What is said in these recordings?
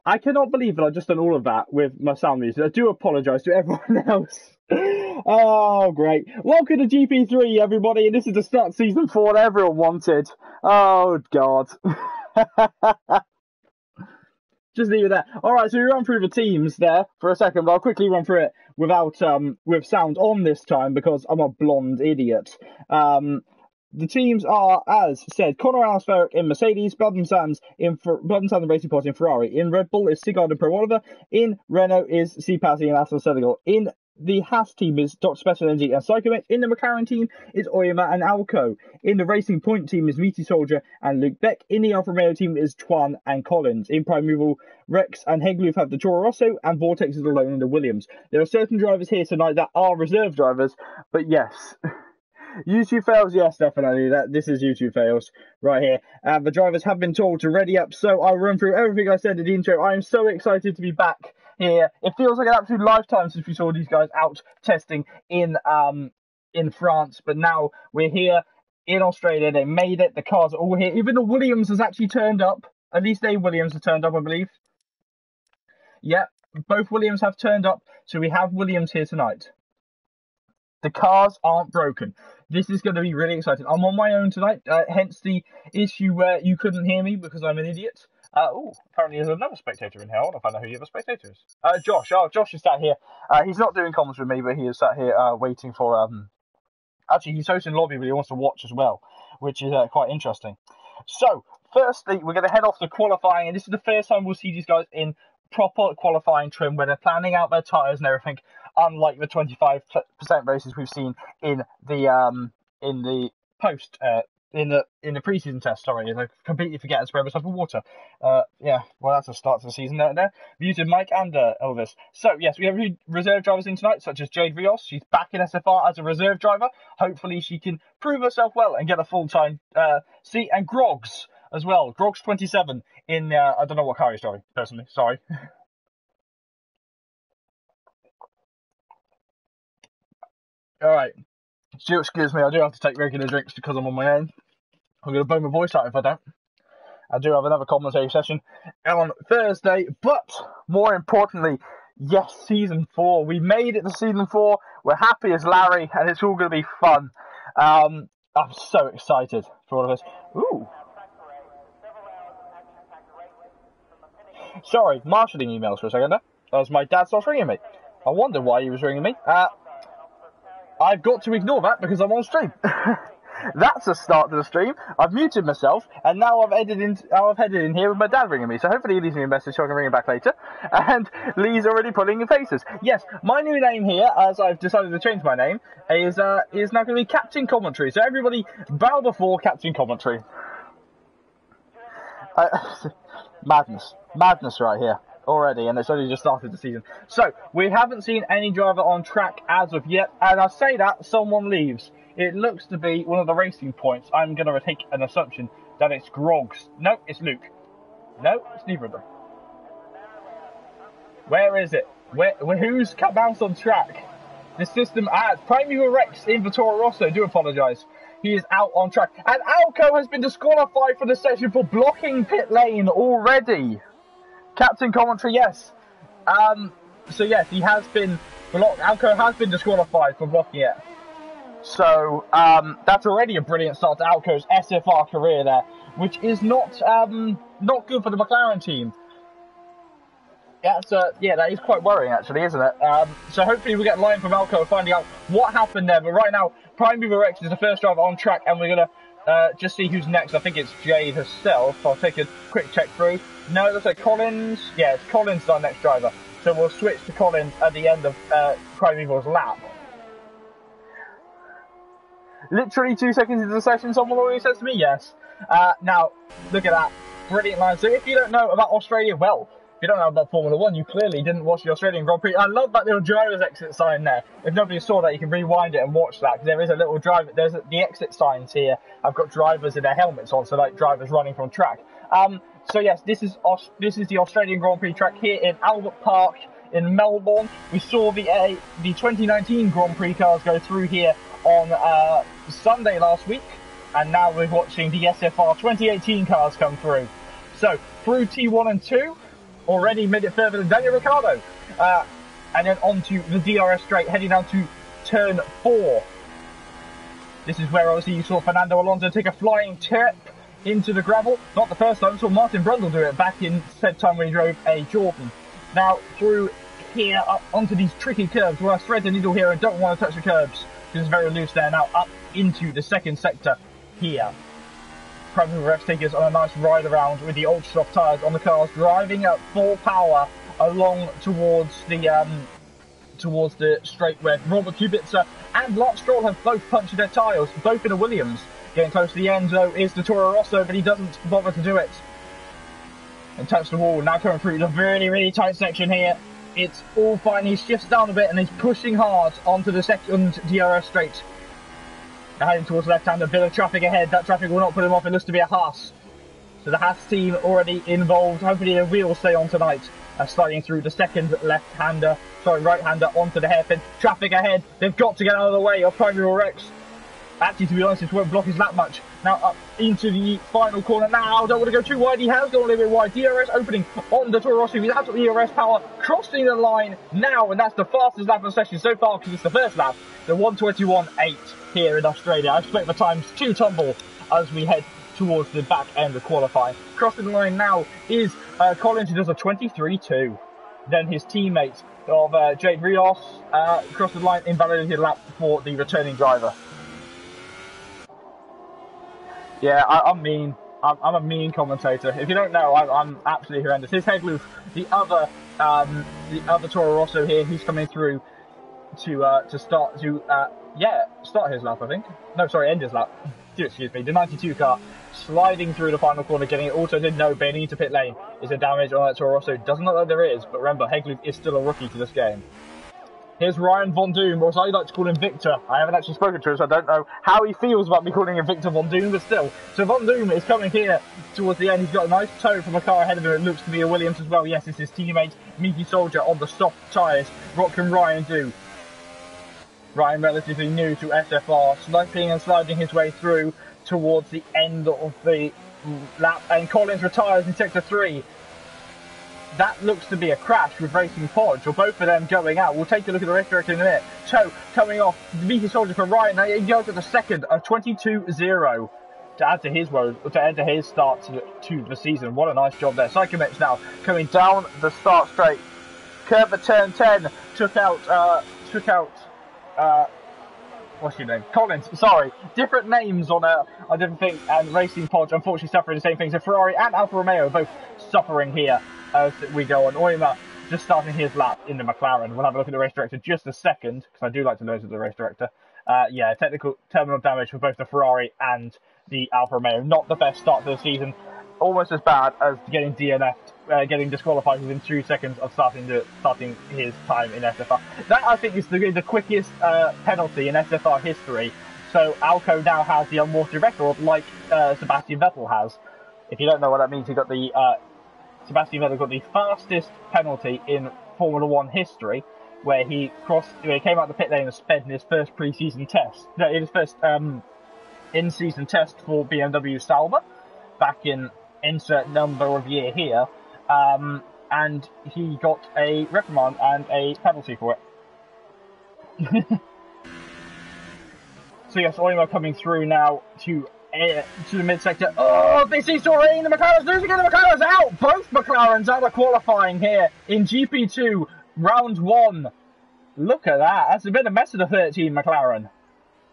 I cannot believe that I've just done all of that with my sound music. I do apologise to everyone else. Oh, great. Welcome to GP3, everybody, and this is the start of Season 4 that everyone wanted. Oh, God. Just leave it there. Alright, so we run through the teams there for a second, but I'll quickly run through it without with sound on this time because I'm a blonde idiot. The teams are, as said, Conor Alsferic in Mercedes, Blood & Sands and Racing Point in Ferrari. In Red Bull is Sigurd and Pro Oliver. In Renault is Passi and Aston Senegal. In the Haas team is Dr. Special Energy and Psychomet. In the McLaren team is Oyama and Alco. In the Racing Point team is Meaty Soldier and Luke Beck. In the Alfa Romeo team is Twan and Collins. In Primeval, Rex and Hegloof have the Toro Rosso, and Vortex is alone in the Williams. There are certain drivers here tonight that are reserve drivers, but yes. YouTube fails, yes, definitely. This is YouTube fails right here. The drivers have been told to ready up, so I'll run through everything I said in the intro. I am so excited to be back here. It feels like an absolute lifetime since we saw these guys out testing in France, but now we're here in Australia. They made it. The cars are all here. Even the Williams has actually turned up. At least a Williams has turned up, I believe. Yeah, both Williams have turned up, so we have Williams here tonight. The cars aren't broken. This is going to be really exciting. I'm on my own tonight, hence the issue where you couldn't hear me because I'm an idiot. Apparently there's another spectator in here. I want to find out who the other spectator is. Josh. Oh, Josh is sat here. He's not doing comments with me, but he is sat here waiting for... Actually, he's hosting lobby, but he wants to watch as well, which is quite interesting. So, firstly, we're going to head off to qualifying, and this is the first time we'll see these guys in proper qualifying trim where they're planning out their tyres and everything, unlike the 25% races we've seen in the preseason test. Sorry, I completely forget to spray myself with water. Yeah, well, that's a start to the season there. Muted Mike and Elvis. So yes, we have reserve drivers in tonight, such as Jade Rios. She's back in SFR as a reserve driver. Hopefully, she can prove herself well and get a full-time seat. And Groggs as well. Groggs 27 in I don't know what car he's driving personally. Sorry. All right. Do excuse me, I do have to take regular drinks because I'm on my own. I'm going to blow my voice out if I don't. I do have another commentary session on Thursday, but more importantly, yes, Season 4. We made it to Season 4. We're happy as Larry, and it's all going to be fun. I'm so excited for all of this. Ooh. Sorry, marshalling emails for a second there. As my dad starts ringing me. I wonder why he was ringing me. I've got to ignore that because I'm on stream. That's a start to the stream. I've muted myself, and now I've headed in here with my dad ringing me. So hopefully he leaves me a message so I can ring him back later. And Lee's already pulling in faces. Yes, my new name here, as I've decided to change my name, is now going to be Captain Commentary. So everybody, bow before Captain Commentary. Madness right here already, and it's only just started the season. So we haven't seen any driver on track as of yet, and I say that someone leaves. It looks to be one of the Racing Points. I'm going to take an assumption that it's Groggs. No, it's Luke. No, it's neither of them. Where is it? Who's bounced on track? The system Primeval Rex in Toro Rosso. Do apologise. He is out on track, and Alco has been disqualified for the session for blocking pit lane already. Captain Commentary, yes. So yes, he has been blocked. Alco has been disqualified for blocking it. So that's already a brilliant start to Alco's SFR career there, which is not good for the McLaren team. Yeah, so yeah, that is quite worrying actually, isn't it? So hopefully we get a line from Alco finding out what happened there. But right now, Primeval Rex is the first driver on track, and we're gonna just see who's next. I think it's Jade herself. I'll take a quick check through. No, it looks like Collins. Yeah, it's Collins our next driver. So we'll switch to Collins at the end of Primeval's lap. Literally 2 seconds into the session, someone already says to me, yes. Now, look at that. Brilliant line. So if you don't know about Australia, well, if you don't know about Formula 1, you clearly didn't watch the Australian Grand Prix. I love that little driver's exit sign there. If nobody saw that, you can rewind it and watch that, because there is a little driver. There's the exit signs here. I've got drivers with their helmets on, so like drivers running from track. So yes, this is the Australian Grand Prix track here in Albert Park in Melbourne. We saw the 2019 Grand Prix cars go through here on Sunday last week, and now we're watching the SFR 2018 cars come through. So through T1 and 2, already made it further than Daniel Ricciardo. And then onto the DRS straight, heading down to turn 4. This is where obviously you saw Fernando Alonso take a flying tip into the gravel. Not the first time, saw Martin Brundle do it back in said time when he drove a Jordan. Now through here, up onto these tricky curves where I thread the needle here and don't want to touch the curbs because it's very loose there. Now up into the second sector here. Private Rex take us on a nice ride around with the ultra soft tyres on the cars, driving at full power along towards the straight where Robert Kubica and Lance Stroll have both punched their tyres, both in a Williams. Getting close to the end though is the Toro Rosso, but he doesn't bother to do it. And touch the wall, now coming through the really, really tight section here. It's all fine, he shifts down a bit and he's pushing hard onto the second DRS straight. Now heading towards the left-hand, a bit of traffic ahead. That traffic will not put him off, it looks to be a Haas. So the Haas team already involved, hopefully the wheel will stay on tonight. Sliding through the second right-hander onto the hairpin. Traffic ahead, they've got to get out of the way of Primary Rex. Actually, to be honest, it won't block his lap much. Now up into the final corner. Now, don't want to go too wide. He has gone a little bit wide. DRS opening on the Toro Rosso. He's out of DRS power, crossing the line now, and that's the fastest lap of the session so far because it's the first lap. The 1:21.8 here in Australia. I expect the times to tumble as we head towards the back end of qualifying. Crossing the line now is Collins, who does a 23.2. Then his teammate of Jake Rios crossed the line, invalidated lap for the returning driver. Yeah, I'm mean. I'm a mean commentator. If you don't know, I'm absolutely horrendous. Here's Hegloof, the other Toro Rosso here. He's coming through to start his lap, I think. No, sorry, end his lap. Excuse me. The 92 car sliding through the final corner, getting it. Also did know bailing into pit lane. Is there damage on that Toro Rosso? Doesn't look like there is, but remember, Hegloof is still a rookie to this game. Here's Ryan Von Doom, or as I like to call him, Victor. I haven't actually spoken to him, so I don't know how he feels about me calling him Victor Von Doom, but still. So Von Doom is coming here towards the end. He's got a nice tow from a car ahead of him. It looks to be a Williams as well. Yes, it's his teammate, Miki Soldier, on the soft tyres. What can Ryan do? Ryan, relatively new to SFR, sniping and sliding his way through towards the end of the lap. And Collins retires in sector 3. That looks to be a crash with Racing Podge, or both of them going out. We'll take a look at the race director in a minute. Toe coming off, Miki Soldier for Ryan. Now he goes to the second, a 22.0 to add to his start to the season. What a nice job there. Psychomex now coming down the start straight. Curve at turn 10, took out what's your name? Collins, sorry. Different names on a different thing, and Racing Podge unfortunately suffering the same thing. So Ferrari and Alfa Romeo both suffering here as we go on. Oyma just starting his lap in the McLaren. We'll have a look at the race director just a second, because I do like to know the race director. Yeah, technical terminal damage for both the Ferrari and the Alfa Romeo. Not the best start to the season. Almost as bad as getting DNF'd, getting disqualified within 2 seconds of starting his time in SFR. That, I think, is the quickest penalty in SFR history. So Alco now has the unwarranted record, like Sebastian Vettel has. If you don't know what that means, Sebastian Vettel got the fastest penalty in Formula 1 history, where he came out the pit lane and sped in his first pre-season test. No, in his first in-season test for BMW Sauber, back in insert number of year here, and he got a reprimand and a penalty for it. So yes, Oyma coming through now to the mid-sector. Oh, this is Torrein, the McLaren's losing again, the McLaren's out! Both McLaren's out of qualifying here in GP2, round 1. Look at that, that's a bit of a mess of the 13 McLaren.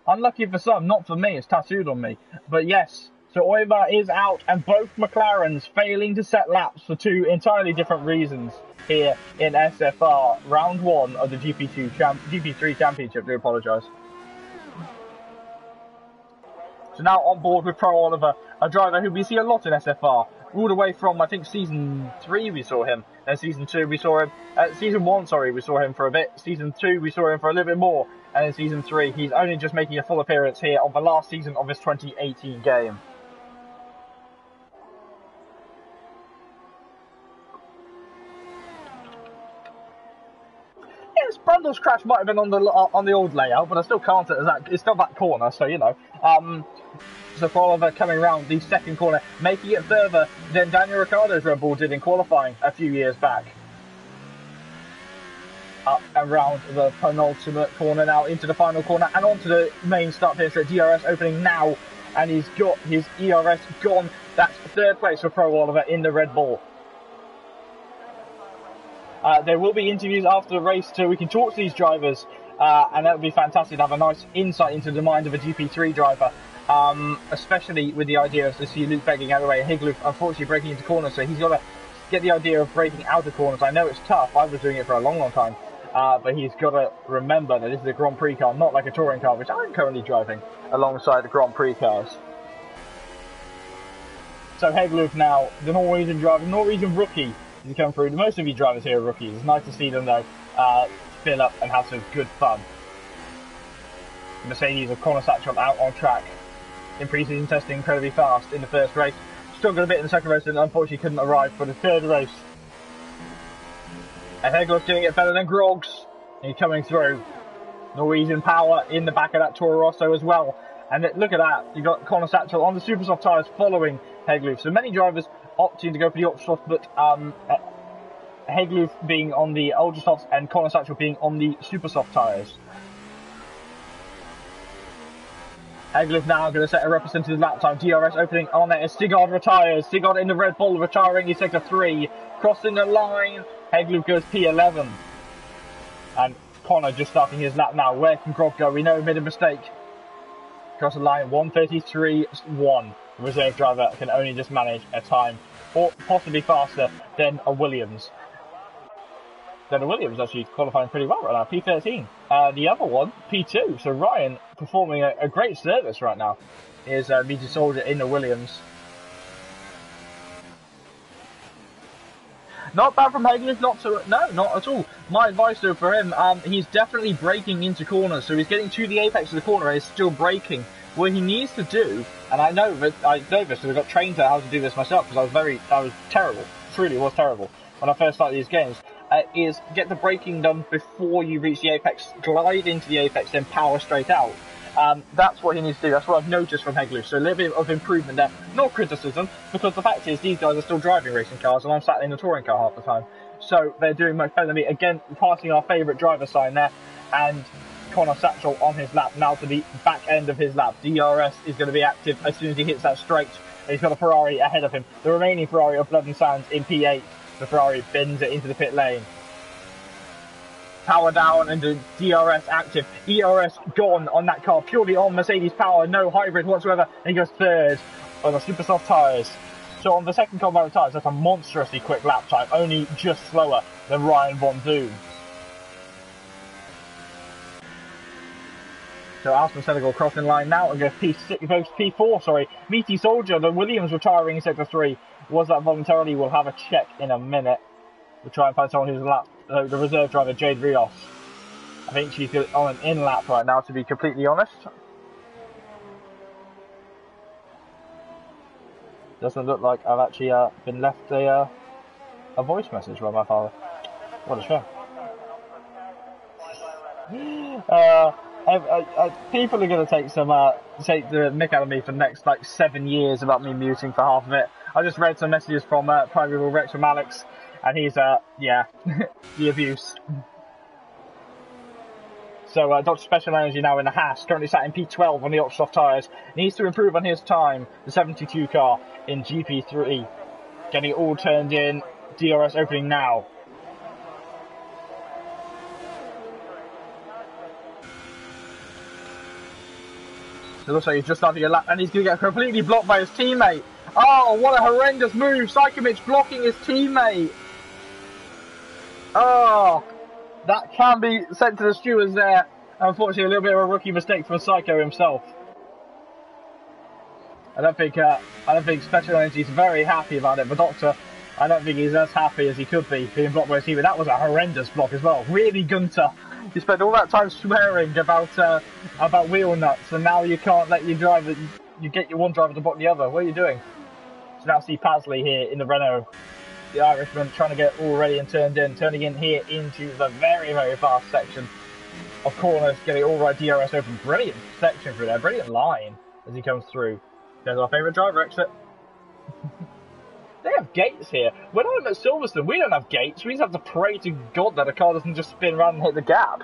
Unlucky for some, not for me, it's tattooed on me. But yes, so Oyma is out, and both McLarens failing to set laps for 2 entirely different reasons here in SFR, round 1 of the GP3 Championship, do apologise. So now on board with Pro Oliver, a driver who we see a lot in SFR, all the way from, I think, Season 3 we saw him, then Season 2 we saw him, Season 1, sorry, we saw him for a bit, Season 2 we saw him for a little bit more, and in Season 3 he's only just making a full appearance here on the last season of his 2018 game. Yes, Brundle Hagel's crash might have been on the old layout, but I still count it as that. It's still that corner, so you know. So for Oliver coming around the second corner, making it further than Daniel Ricciardo's Red Bull did in qualifying a few years back. Up and round the penultimate corner now into the final corner and onto the main start finish at DRS opening now, and he's got his ERS gone. That's third place for Pro Oliver in the Red Bull. There will be interviews after the race so we can talk to these drivers, and that would be fantastic to have a nice insight into the mind of a GP3 driver, especially with the idea of to see Luke begging out of the way. Higgloof unfortunately breaking into corners, so he's got to get the idea of breaking out of corners. I know it's tough, I was doing it for a long time, but he's got to remember that this is a Grand Prix car, not like a touring car, which I'm currently driving alongside the Grand Prix cars. So Higgloof now, the Norwegian driver, Norwegian rookie, to come through. Most of you drivers here are rookies. It's nice to see them though fill up and have some good fun. Mercedes of corner satchel out on track in pre-season testing, incredibly fast in the first race. Struggled a bit in the second race and unfortunately couldn't arrive for the third race. And Heglo's doing it better than Groggs. He's coming through. Norwegian power in the back of that Toro Rosso as well. And look at that, you've got corner satchel on the super soft tyres following Heggloof. So many drivers opting to go for the ultra soft, but Heggloof being on the ultra softs and corner satchel being on the super soft tyres. Heggloof now going to set a representative lap time. DRS opening on there as Stigard retires. Stigard in the Red Bull retiring in sector 3. Crossing the line, Heggloof goes P11. And Connor just starting his lap now. Where can Grog go? We know he made a mistake. Across the line, 1:33.1. The reserve driver can only just manage a time, or possibly faster than a Williams. Then a Williams actually qualifying pretty well right now, P13. The other one, P2. So Ryan performing a great service right now is Meteor Soldier in the Williams. Not bad from Heggloof, not at all. My advice though for him, he's definitely braking into corners, so he's getting to the apex of the corner and he's still braking. What he needs to do, and I know this because I got trained to how to do this myself because I was terrible, truly was terrible when I first started these games, is get the braking done before you reach the apex, glide into the apex, then power straight out. That's what he needs to do. That's what I've noticed from Heggloof. So a little bit of improvement there. Not criticism, because the fact is these guys are still driving racing cars and I'm sat in a touring car half the time. So they're doing much better than me. Again, passing our favourite driver sign there. And Connor Satchel on his lap now to the back end of his lap. DRS is going to be active as soon as he hits that straight. He's got a Ferrari ahead of him. The remaining Ferrari of Blood and Sands in P8. The Ferrari bends it into the pit lane. Power down and the DRS active. ERS gone on that car, purely on Mercedes power, no hybrid whatsoever. And he goes third on the super soft tyres. So on the second compound tyres, that's a monstrously quick lap time, only just slower than Ryan Von Doom. So Aston Senegal crossing line now and goes P4, sorry. Meaty Soldier, the Williams retiring in sector 3. Was that voluntarily? We'll have a check in a minute. We'll try and find someone who's lap. The reserve driver, Jade Rios. I think she's on an in-lap right now, to be completely honest. Doesn't look like I've actually been left a voice message by my father. What a shame. People are going to take the mick out of me for the next 7 years about me muting for half of it. I just read some messages from Private Rex from Alex, and he's yeah, the abuse. So Dr. Special Energy now in the Haas, currently sat in P12 on the ultra soft tyres. Needs to improve on his time, the 72 car in GP3. Getting it all turned in, DRS opening now. So it looks like he's just starting a lap and he's going to get completely blocked by his teammate. Oh, what a horrendous move. Psychomich blocking his teammate. Oh, that can be sent to the stewards there. Unfortunately, a little bit of a rookie mistake from Psycho himself. I don't think Special Energy is very happy about it, but Doctor, I don't think he's as happy as he could be being blocked by his teammate. That was a horrendous block as well. Really, Gunter. You spent all that time swearing about wheel nuts, and now you can't let your driver. You get your one driver to block the other. What are you doing? So now see Pasley here in the Renault, the Irishman, trying to get all ready and turned in, turning in here into the very, very fast section of corners, getting all right. DRS open, brilliant section through there, brilliant line as he comes through. There's our favourite driver exit. They have gates here. When I'm at Silverstone, we don't have gates. We just have to pray to God that a car doesn't just spin around and hit the gap.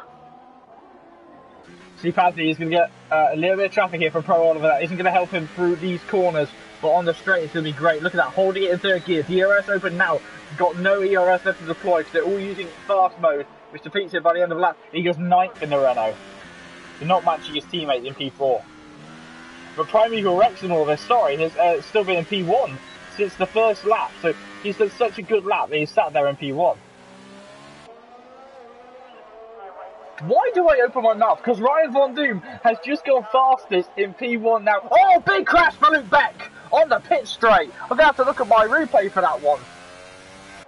See, Paddy is going to get a little bit of traffic here from Pro Oliver. That isn't going to help him through these corners, but on the straight it's going to be great. Look at that, holding it in third gear. DRS open now. Got no ERS left to deploy because they're all using fast mode, which defeats it by the end of the lap. He goes 9th in the Renault. They're not matching his teammate in P4. But Primeval Rex and all this, sorry, has still been in P1 since the first lap. So he's done such a good lap that he's sat there in P1. Why do I open my mouth? Because Ryan Von Doom has just gone fastest in P1 now. Oh, big crash for Luke Beck on the pit straight. I'm going to have to look at my replay for that one.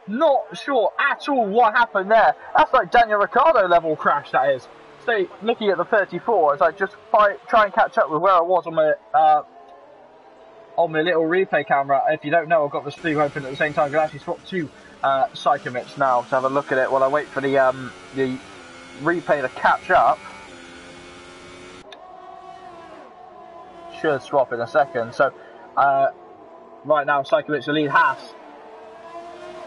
Not sure at all what happened there. That's like Daniel Ricciardo level crash, that is. So, looking at the 34, as I just try and catch up with where I was on my little replay camera. If you don't know, I've got the stream open at the same time. I can actually swap to Psychomix now to have a look at it while I wait for the replay to catch up. Should swap in a second. So right now Psychomix the lead Haas.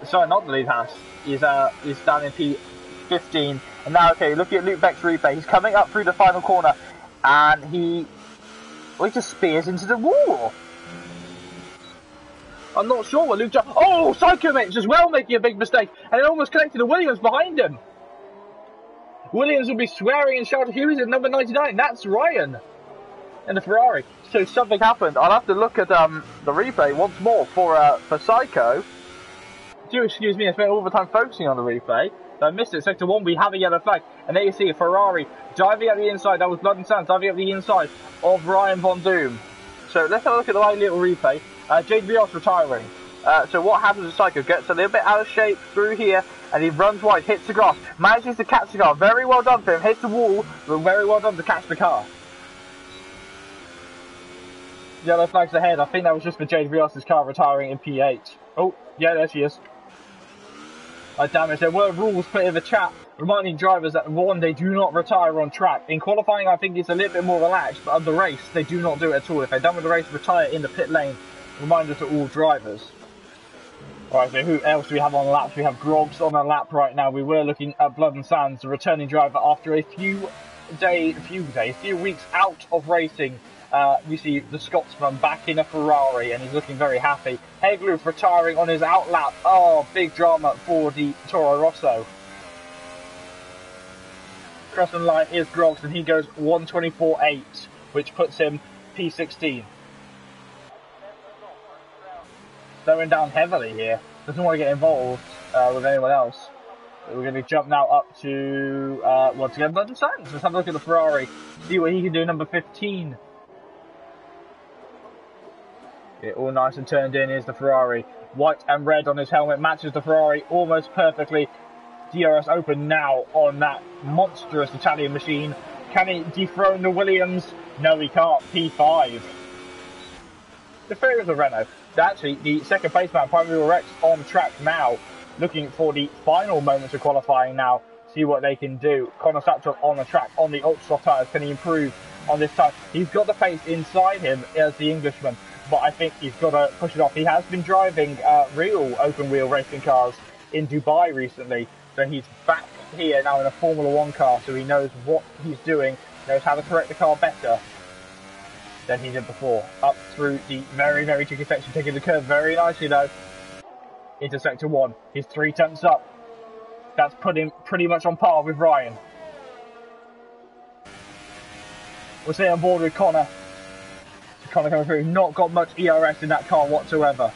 Sorry, not the lead Haas. He's down in P15. And now, okay, looking at Luke Beck's replay, he's coming up through the final corner and he just spears into the wall. I'm not sure what Luke... Oh, Psychomix as well making a big mistake, and it almost connected to Williams behind him. Williams will be swearing and shouting, who is it, number 99? That's Ryan in the Ferrari. So something happened. I'll have to look at the replay once more for Psycho. Do excuse me, I spent all the time focusing on the replay. So I missed it. Sector 1, we have a yellow flag. And there you see a Ferrari diving up the inside. That was Blood and Sands diving up the inside of Ryan Von Doom. So let's have a look at the right little replay. Jade Rios retiring. So what happens is Psycho gets a little bit out of shape through here, and he runs wide, hits the grass, manages to catch the car. Very well done for him. Hits the wall, but very well done to catch the car. Yellow flags ahead. I think that was just for Jade Rios' car retiring in P8. Oh, yeah, there she is. Damn it, there were rules put in the chat reminding drivers that, one, they do not retire on track. In qualifying, I think it's a little bit more relaxed, but on the race, they do not do it at all. If they're done with the race, retire in the pit lane. Reminder to all drivers. Alright, so who else do we have on laps? We have Groggs on a lap right now. We were looking at Blood and Sands, the returning driver, after a few weeks out of racing. We see the Scotsman back in a Ferrari, and he's looking very happy. Hegloof retiring on his out lap. Oh, big drama for the Toro Rosso. Crescent line is Groggs, and he goes 1:24.8, which puts him P16. Slowing down heavily here. Doesn't want to get involved with anyone else. We're going to jump now up to, once again, Blood and Sands. Let's have a look at the Ferrari. See what he can do, number 15. Yeah, all nice and turned in is the Ferrari. White and red on his helmet matches the Ferrari almost perfectly. DRS open now on that monstrous Italian machine. Can he dethrone the Williams? No, he can't. P5. The fair is a Renault. Actually, the second place man, Primeval Rex, on track now, looking for the final moments of qualifying now, see what they can do. Connor Satchel on the track, on the ultra soft tyres. Can he improve on this time? He's got the pace inside him as the Englishman, but I think he's got to push it off. He has been driving real open wheel racing cars in Dubai recently, so he's back here now in a Formula 1 car, so he knows what he's doing, knows how to correct the car better than he did before. Up through the very, very tricky section, taking the curve very nicely though. Into sector 1. He's 3 tenths up. That's put him pretty much on par with Ryan. We'll stay on board with Connor. Connor coming through. Not got much ERS in that car whatsoever.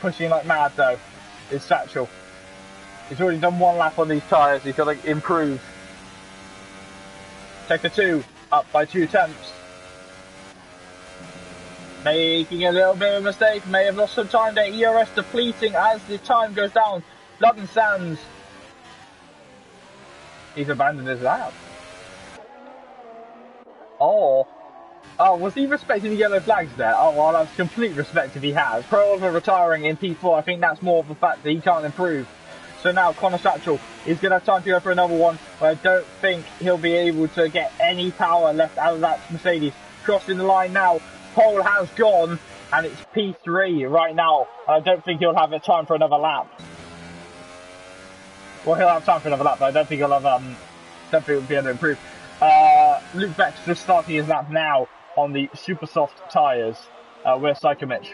Pushing like mad though is Satchel. He's already done 1 lap on these tyres. He's got to improve. Sector 2. Up by 2 tenths. Making a little bit of a mistake, may have lost some time there. ERS depleting as the time goes down. Blood and Sands. He's abandoned his lap. Oh, was he respecting the yellow flags there? Oh, well, that's complete respect if he has. Pro Oliver retiring in P4, I think that's more of the fact that he can't improve. So now Connor Satchel is going to have time to go for another one, but I don't think he'll be able to get any power left out of that Mercedes. Crossing the line now, pole has gone, and it's P3 right now. I don't think he'll have time for another lap. Well, he'll have time for another lap, but I don't think he'll have, don't think he'll be able to improve. Luke Beck's just starting his lap now on the super soft tyres. Where's Psychomich?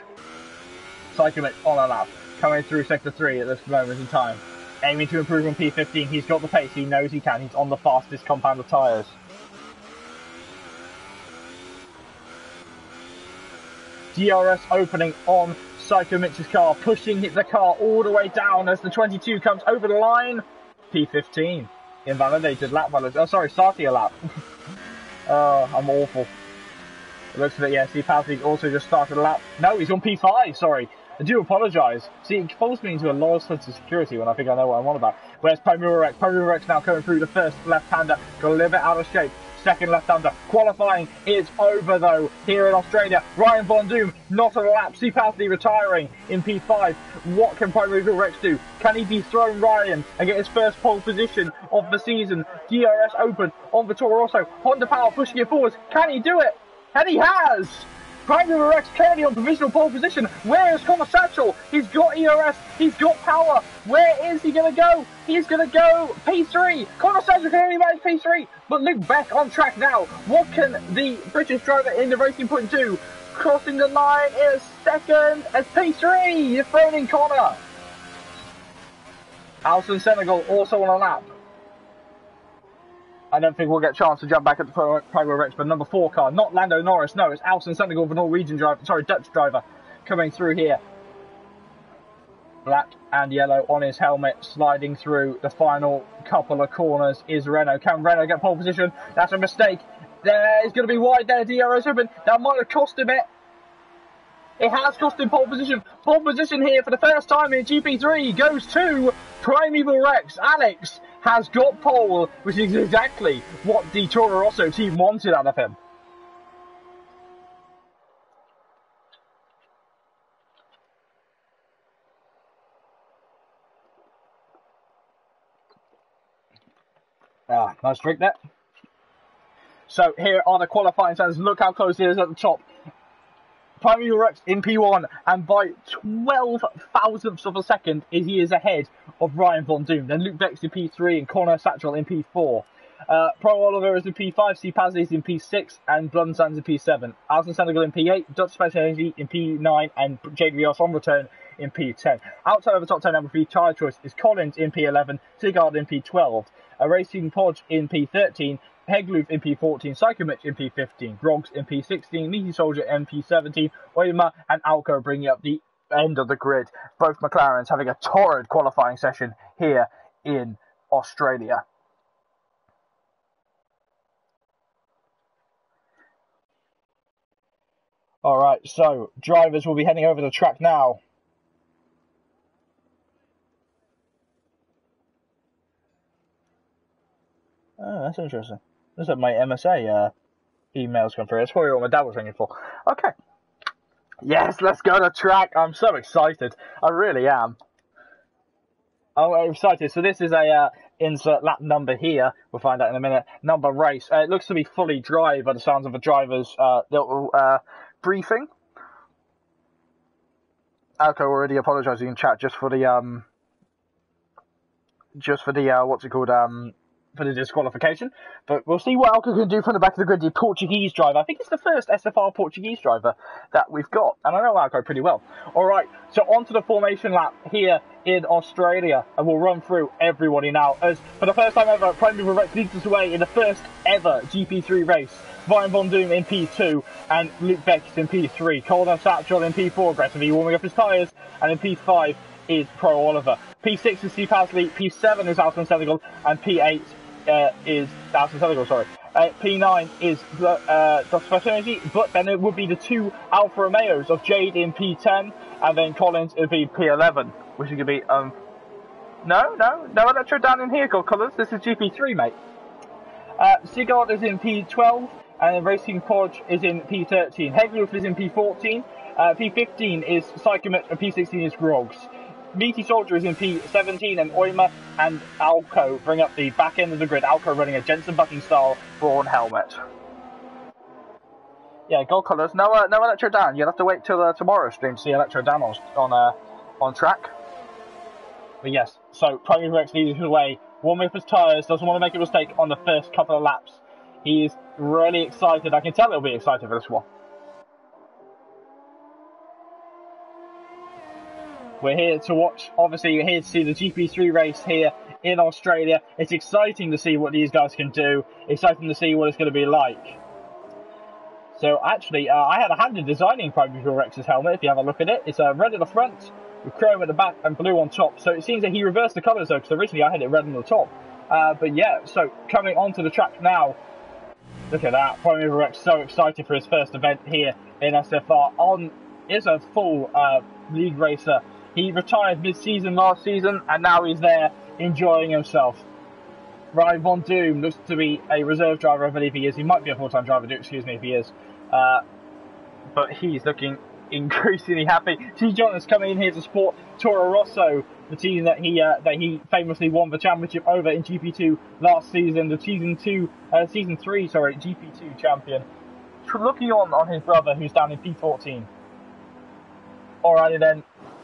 Psychomich on a lap, coming through sector 3 at this moment in time. Aiming to improve on P15, he's got the pace, he knows he can, he's on the fastest compound of tyres. DRS opening on Psychomich's car, pushing the car all the way down as the 22 comes over the line. P15, invalidated lap validation. Oh, sorry, starting a lap. Oh, I'm awful. It looks like, yeah, Steve Pasley also just started a lap. No, he's on P5, sorry. I do apologise. See, it falls me into a low sense of security when I think I know what I'm on about. Where's Primera Rex? Primera Rex now coming through the first left-hander. Got a little bit out of shape. Second left-hander. Qualifying is over, though, here in Australia. Ryan Von Doom, not on a lap. Steve Pasley retiring in P5. What can Primera Rex do? Can he dethrone Ryan and get his first pole position of the season? DRS open on the Toro Rosso. Honda Power pushing it forwards. Can he do it? And he has! Primera Rex currently on provisional pole position. Where is Connor Satchel? He's got ERS. He's got power. Where is he going to go? He's going to go P3. Connor Satchel can only manage P3. But Luke Beck on track now. What can the British driver in the Racing Point do? Crossing the line in a second as P3. You're thrown in Connor. Alison Senegal also on a lap. I don't think we'll get a chance to jump back at the Primera Rex, but number 4 car, not Lando Norris, no, it's Alison Senegal, the Norwegian driver, sorry, Dutch driver, coming through here. Black and yellow on his helmet, sliding through the final couple of corners is Renault. Can Renault get pole position? That's a mistake. There, he's going to be wide there, DRS open. That might have cost him it. It has cost him pole position. Pole position here for the first time in GP3 goes to Primeval Rex. Alex has got pole, which is exactly what the Toro Rosso team wanted out of him. Nice drink there. So here are the qualifying standards. Look how close it is at the top. Primeval Rex in P1, and by 12 thousandths of a second he is ahead of Ryan Von Doom. Then Luke Beck's in P3 and Connor Satchel in P4. Pro Oliver is in P5, Steve Pasley is in P6, and Blundsands in P7. Alison Senegal in P8, Dutch Special Energy in P9, and Jade Rios on return in P10. Outside of the top 10 number 3 tyre choice is Collins in P11, Sigard in P12, Racing Podge in P13, Hegloof in P14, Psychomich in P15, Groggs in P16, Meaty Soldier in P17, Oyema and Alco bringing up the end of the grid. Both McLarens having a torrid qualifying session here in Australia. Alright, so drivers will be heading over the track now. Oh, that's interesting. Looks like my MSA emails come through. That's probably what my dad was ringing for. Okay. Yes, let's go to the track. I'm so excited. I really am. I'm excited. So this is a insert lap number here. We'll find out in a minute. Number race. It looks to be fully dry by the sounds of the driver's briefing. Alco already apologising in chat just for the what's it called, for the disqualification, but we'll see what Alco can do from the back of the grid. The Portuguese driver, I think it's the first SFR Portuguese driver that we've got, and I know Alco pretty well. Alright, so onto the formation lap here in Australia, and we'll run through everybody now, as for the first time ever, Primeval Rex leads us away in the first ever GP3 race. Ryan Von Doom in P2, and Luke Beck in P3, Colin Satchel in P4, aggressively warming up his tyres, and in P5 is Pro Oliver. P6 is Steve Pasley, P7 is Alison Senegal, and P8 is Alison Senegal, sorry. P9 is Dr. Special Energy, but then it would be the 2 Alfa Romeos of Jade in P10, and then Collins in P11, which is going to be, no electro down in here, Collins, this is GP3, mate. Sigard is in P12, and then Racing Podge is in P13. Hegloof is in P14, P15 is Psychomich, and P16 is Groggs. Meaty Soldier is in P17, and Oima and Alco bring up the back end of the grid. Alco running a Jensen Button style Brawn helmet. Yeah, gold colours. No Electro Dan. You'll have to wait till tomorrow's stream to see Electro Dan on track. But yes, so Prime Rex leads the way. Warming up his tyres, doesn't want to make a mistake on the first couple of laps. He's really excited. I can tell he'll be excited for this one. We're here to watch, obviously you're here to see the GP3 race here in Australia. It's exciting to see what these guys can do. Exciting to see what it's going to be like. So actually, I had a hand in designing Prime Rex's helmet, if you have a look at it. It's red at the front, with chrome at the back and blue on top. So it seems that he reversed the colours though, because originally I had it red on the top. But yeah, so coming onto the track now. Look at that, Prime Rex so excited for his first event here in SFR. Is a full league racer. He retired mid-season last season, and now he's there enjoying himself. Ryan Von Doom looks to be a reserve driver, I believe he is. He might be a full-time driver, do excuse me if he is. But he's looking increasingly happy. T. Johnson's coming in here to support Toro Rosso, the team that he famously won the championship over in GP2 last season, the season 3 GP2 champion. Looking on his brother, who's down in P14. Alrighty then,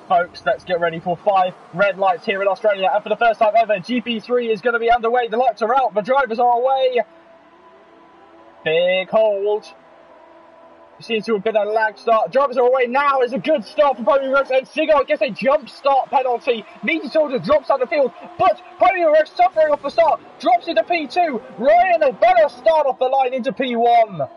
folks, let's get ready for 5 red lights here in Australia. And for the first time ever, GP3 is going to be underway. The lights are out, the drivers are away. Big hold. Seems to have been a lag start. Drivers are away now. It's a good start for Prime Rex, and Sigurd gets a jump start penalty. Meaty Soldier drops out the field, but Prime Rex suffering off the start. Drops into P2. Ryan a better start off the line into P1.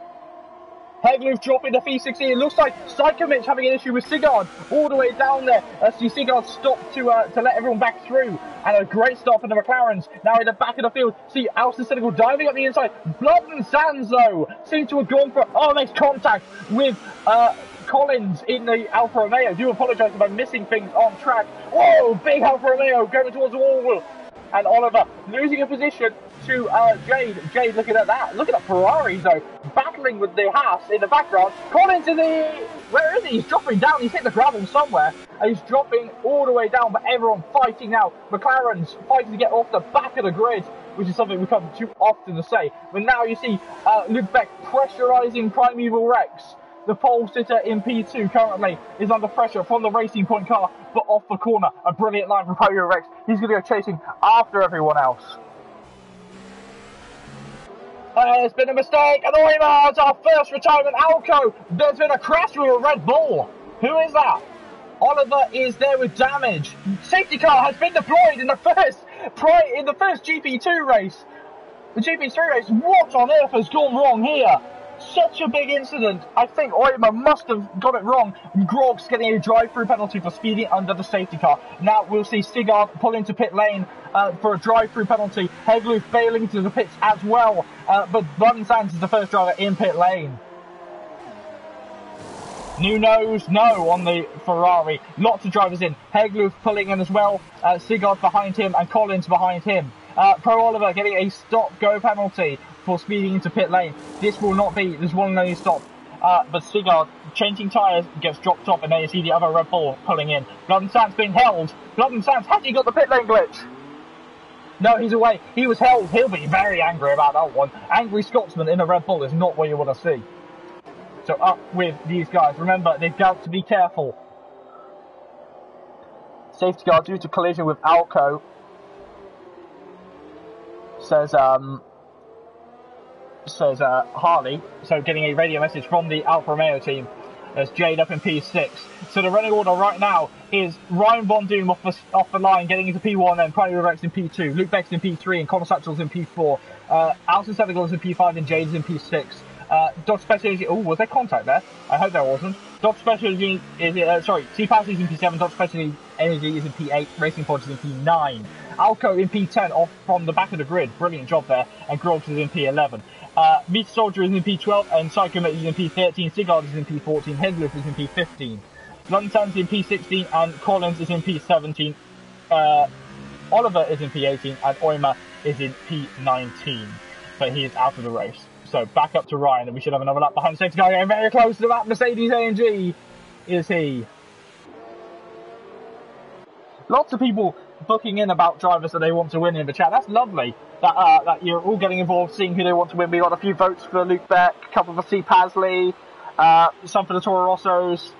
Hegloof dropping to P16. It looks like Psychomich having an issue with Sigurd all the way down there. See Sigurd stopped to let everyone back through. And a great start for the McLarens. Now in the back of the field, see Alston Senegal diving up the inside. Blood and Sands, though, seem to have gone for... Oh, makes contact with Collins in the Alfa Romeo. Do apologise if I'm missing things on track. Whoa, big Alfa Romeo going towards the wall. And Oliver losing a position to Jade. Jade, looking at that. Look at the Ferrari, though, battling with the Haas in the background. Collins in the... Where is he? He's dropping down. He's hit the gravel somewhere. And he's dropping all the way down, but everyone fighting now. McLaren's fighting to get off the back of the grid, which is something we come too often to say. But now you see Luke Beck pressurising Primeval Rex. The pole sitter in P2 currently is under pressure from the Racing Point car, but off the corner. A brilliant line from Primeval Rex. He's going to go chasing after everyone else. There's been a mistake, and Oima, it's our first retirement. Alco, there's been a crash with a Red Bull. Who is that? Oliver is there with damage. Safety car has been deployed in the first GP2 race. The GP3 race, what on earth has gone wrong here? Such a big incident. I think Oima must have got it wrong. Grog's getting a drive-through penalty for speeding under the safety car. Now we'll see Sigurd pull into pit lane for a drive-through penalty. Hegloof failing to the pits as well. But Button Sands is the first driver in pit lane. New nose, no on the Ferrari. Lots of drivers in. Hegloof pulling in as well. Sigurd behind him and Collins behind him. Pro Oliver getting a stop-go penalty for speeding into pit lane. This will not be, this one and only stop. But Sigurd changing tyres, gets dropped off, and then you see the other Red Bull pulling in. Blood and Sands being held. Blood and Sands, has he got the pit lane glitch? No, he's away. He was held. He'll be very angry about that one. Angry Scotsman in a Red Bull is not what you want to see. So up with these guys. Remember, they've got to be careful. Safety car due to collision with Alco. Says Harley. So getting a radio message from the Alfa Romeo team. There's Jade up in P6. So the running order right now is Ryan Von Doom off the line, getting into P1, and Primeval Rex in P2. Luke Beck's in P3, and Connor Satchel's in P4. Alison Senegal is in P5, and Jade's in P6. Dr. Specialty, oh, was there contact there? I hope there wasn't. Dr. Specialty is, T-Pass is in P7, Dr. Specialty Energy is in P8, Racing Point is in P9. Alco in P10 off from the back of the grid, brilliant job there, and Grogs is in P11. Meaty Soldier is in P12, and Psychomet is in P13, Sigurd is in P14, Hegloof is in P15. London is in P16, and Collins is in P17. Oliver is in P18, and Oima is in P19. But he is out of the race. So back up to Ryan, and we should have another lap behind the safety car, getting very close to that Mercedes AMG. Is he? Lots of people booking in about drivers that they want to win in the chat. That's lovely that you're all getting involved, seeing who they want to win. We got a few votes for Luke Beck, a couple for C. Pasley, some for the Toro Rossos.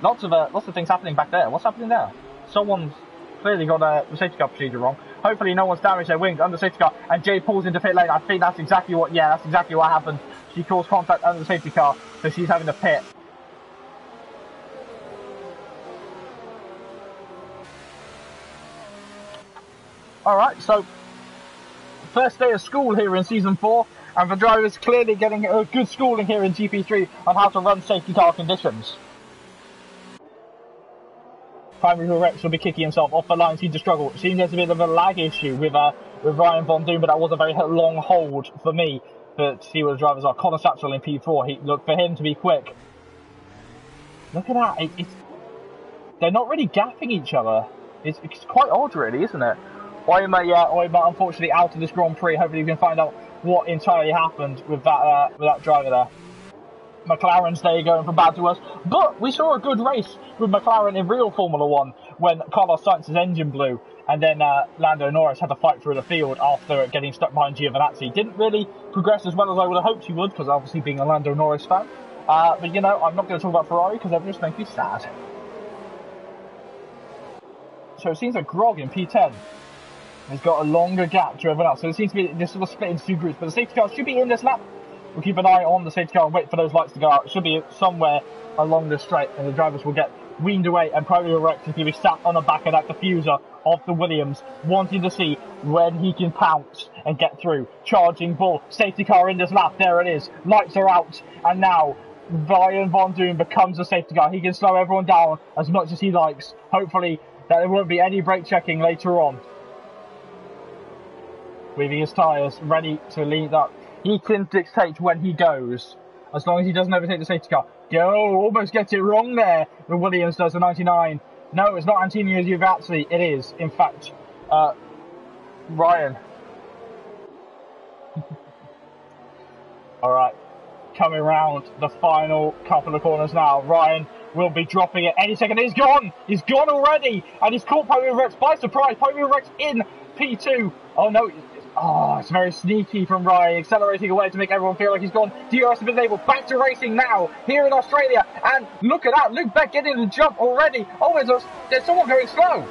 Lots of things happening back there. What's happening there? Someone's clearly got the safety car procedure wrong. Hopefully no one's damaged their wings under the safety car, and Jade pulls into pit lane. I think that's exactly what happened. She caused contact under the safety car, so she's having to pit. Alright, so first day of school here in Season 4, and the drivers clearly getting a good schooling here in GP3 on how to run safety car conditions. Primary Rex will be kicking himself off the line, seems to struggle. Seems there's a bit of a lag issue with Ryan Von Doom, but that was a very long hold for me to see where the drivers are. Connor Satchel in P4, look for him to be quick. Look at that, they're not really gapping each other. It's quite odd really, isn't it? Oima unfortunately out of this Grand Prix. Hopefully we can find out what entirely happened with that driver there. McLaren's day going from bad to worse, but we saw a good race with McLaren in real Formula 1 when Carlos Sainz's engine blew, and then Lando Norris had to fight through the field after getting stuck behind Giovinazzi. Didn't really progress as well as I would have hoped he would, because obviously being a Lando Norris fan. But you know, I'm not going to talk about Ferrari because that just makes me sad. So it seems like Grog in P10 has got a longer gap to everyone else, so it seems to be just sort of split into two groups, but the safety car should be in this lap. We'll keep an eye on the safety car and wait for those lights to go out. It should be somewhere along the straight, and the drivers will get weaned away, and probably Rex is going to be sat on the back of that diffuser of the Williams, wanting to see when he can pounce and get through. Charging bull, safety car in this lap, there it is. Lights are out, and now Ryan Von Doom becomes a safety car. He can slow everyone down as much as he likes. Hopefully that there won't be any brake checking later on. Weaving his tyres, ready to lead up. He can dictate when he goes, as long as he doesn't overtake the safety car. Almost gets it wrong there. The Williams does the 99. No, it's not Antonio Giovinazzi. It is, in fact, Ryan. Alright, coming around the final couple of corners now. Ryan will be dropping it any second. He's gone! He's gone already! And he's caught Pomeo Rex by surprise. Pomeo Rex in P2. Oh no. Oh, it's very sneaky from Ryan, accelerating away to make everyone feel like he's gone. DRS has been able back to racing now here in Australia, and look at that, Luke Beck getting the jump already. Oh, there's someone going slow.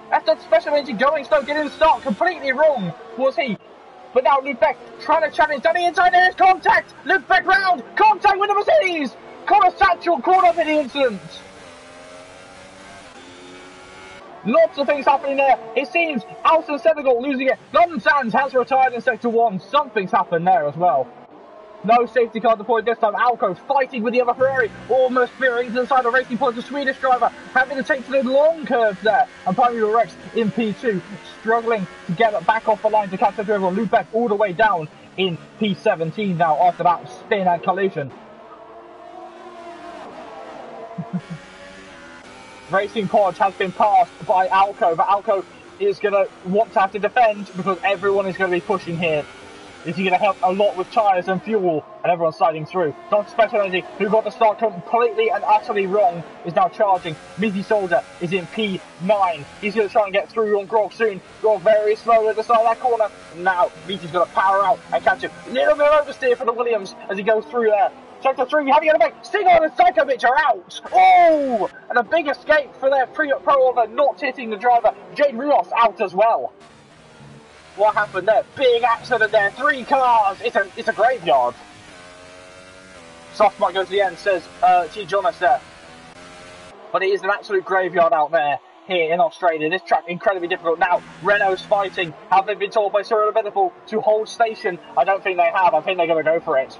That's that special engine going slow, getting the start completely wrong, was he? But now Luke Beck trying to challenge down the inside. There's contact. Luke Beck round, contact with the Mercedes. Connor Satchel caught up in the incident. Lots of things happening there. It seems Alton Senegal losing it. London Sands has retired in Sector 1. Something's happened there as well. No safety car deployed this time. Alco fighting with the other Ferrari. Almost veering to the side of racing point. The Swedish driver having to take to the long curves there. And Primary Rex in P2 struggling to get back off the line to catch up to everyone. Lubeck all the way down in P17 now after that spin and collision. Racing Pod has been passed by Alco, but Alco is going to want to have to defend because everyone is going to be pushing here. Is he going to help a lot with tyres and fuel, and everyone's sliding through? Dr. Special Energy, who got the start completely and utterly wrong, is now charging. Mizzy Soldier is in P9. He's going to try and get through on Grog soon. Grog very slow at the side of that corner. Now, Mizzy's going to power out and catch him. Little bit of oversteer for the Williams as he goes through there. Sector 3, having a make. Stinger and Psychovich are out. Oh! And a big escape for their pro order, not hitting the driver. Jade Rios out as well. What happened there? Big accident there. 3 cars. It's a graveyard. Soft might go to the end, says T. Jonas there. But it is an absolute graveyard out there here in Australia. This track incredibly difficult. Now, Renault's fighting. Have they been told by Cyril Abiteboul to hold station? I don't think they have. I think they're going to go for it.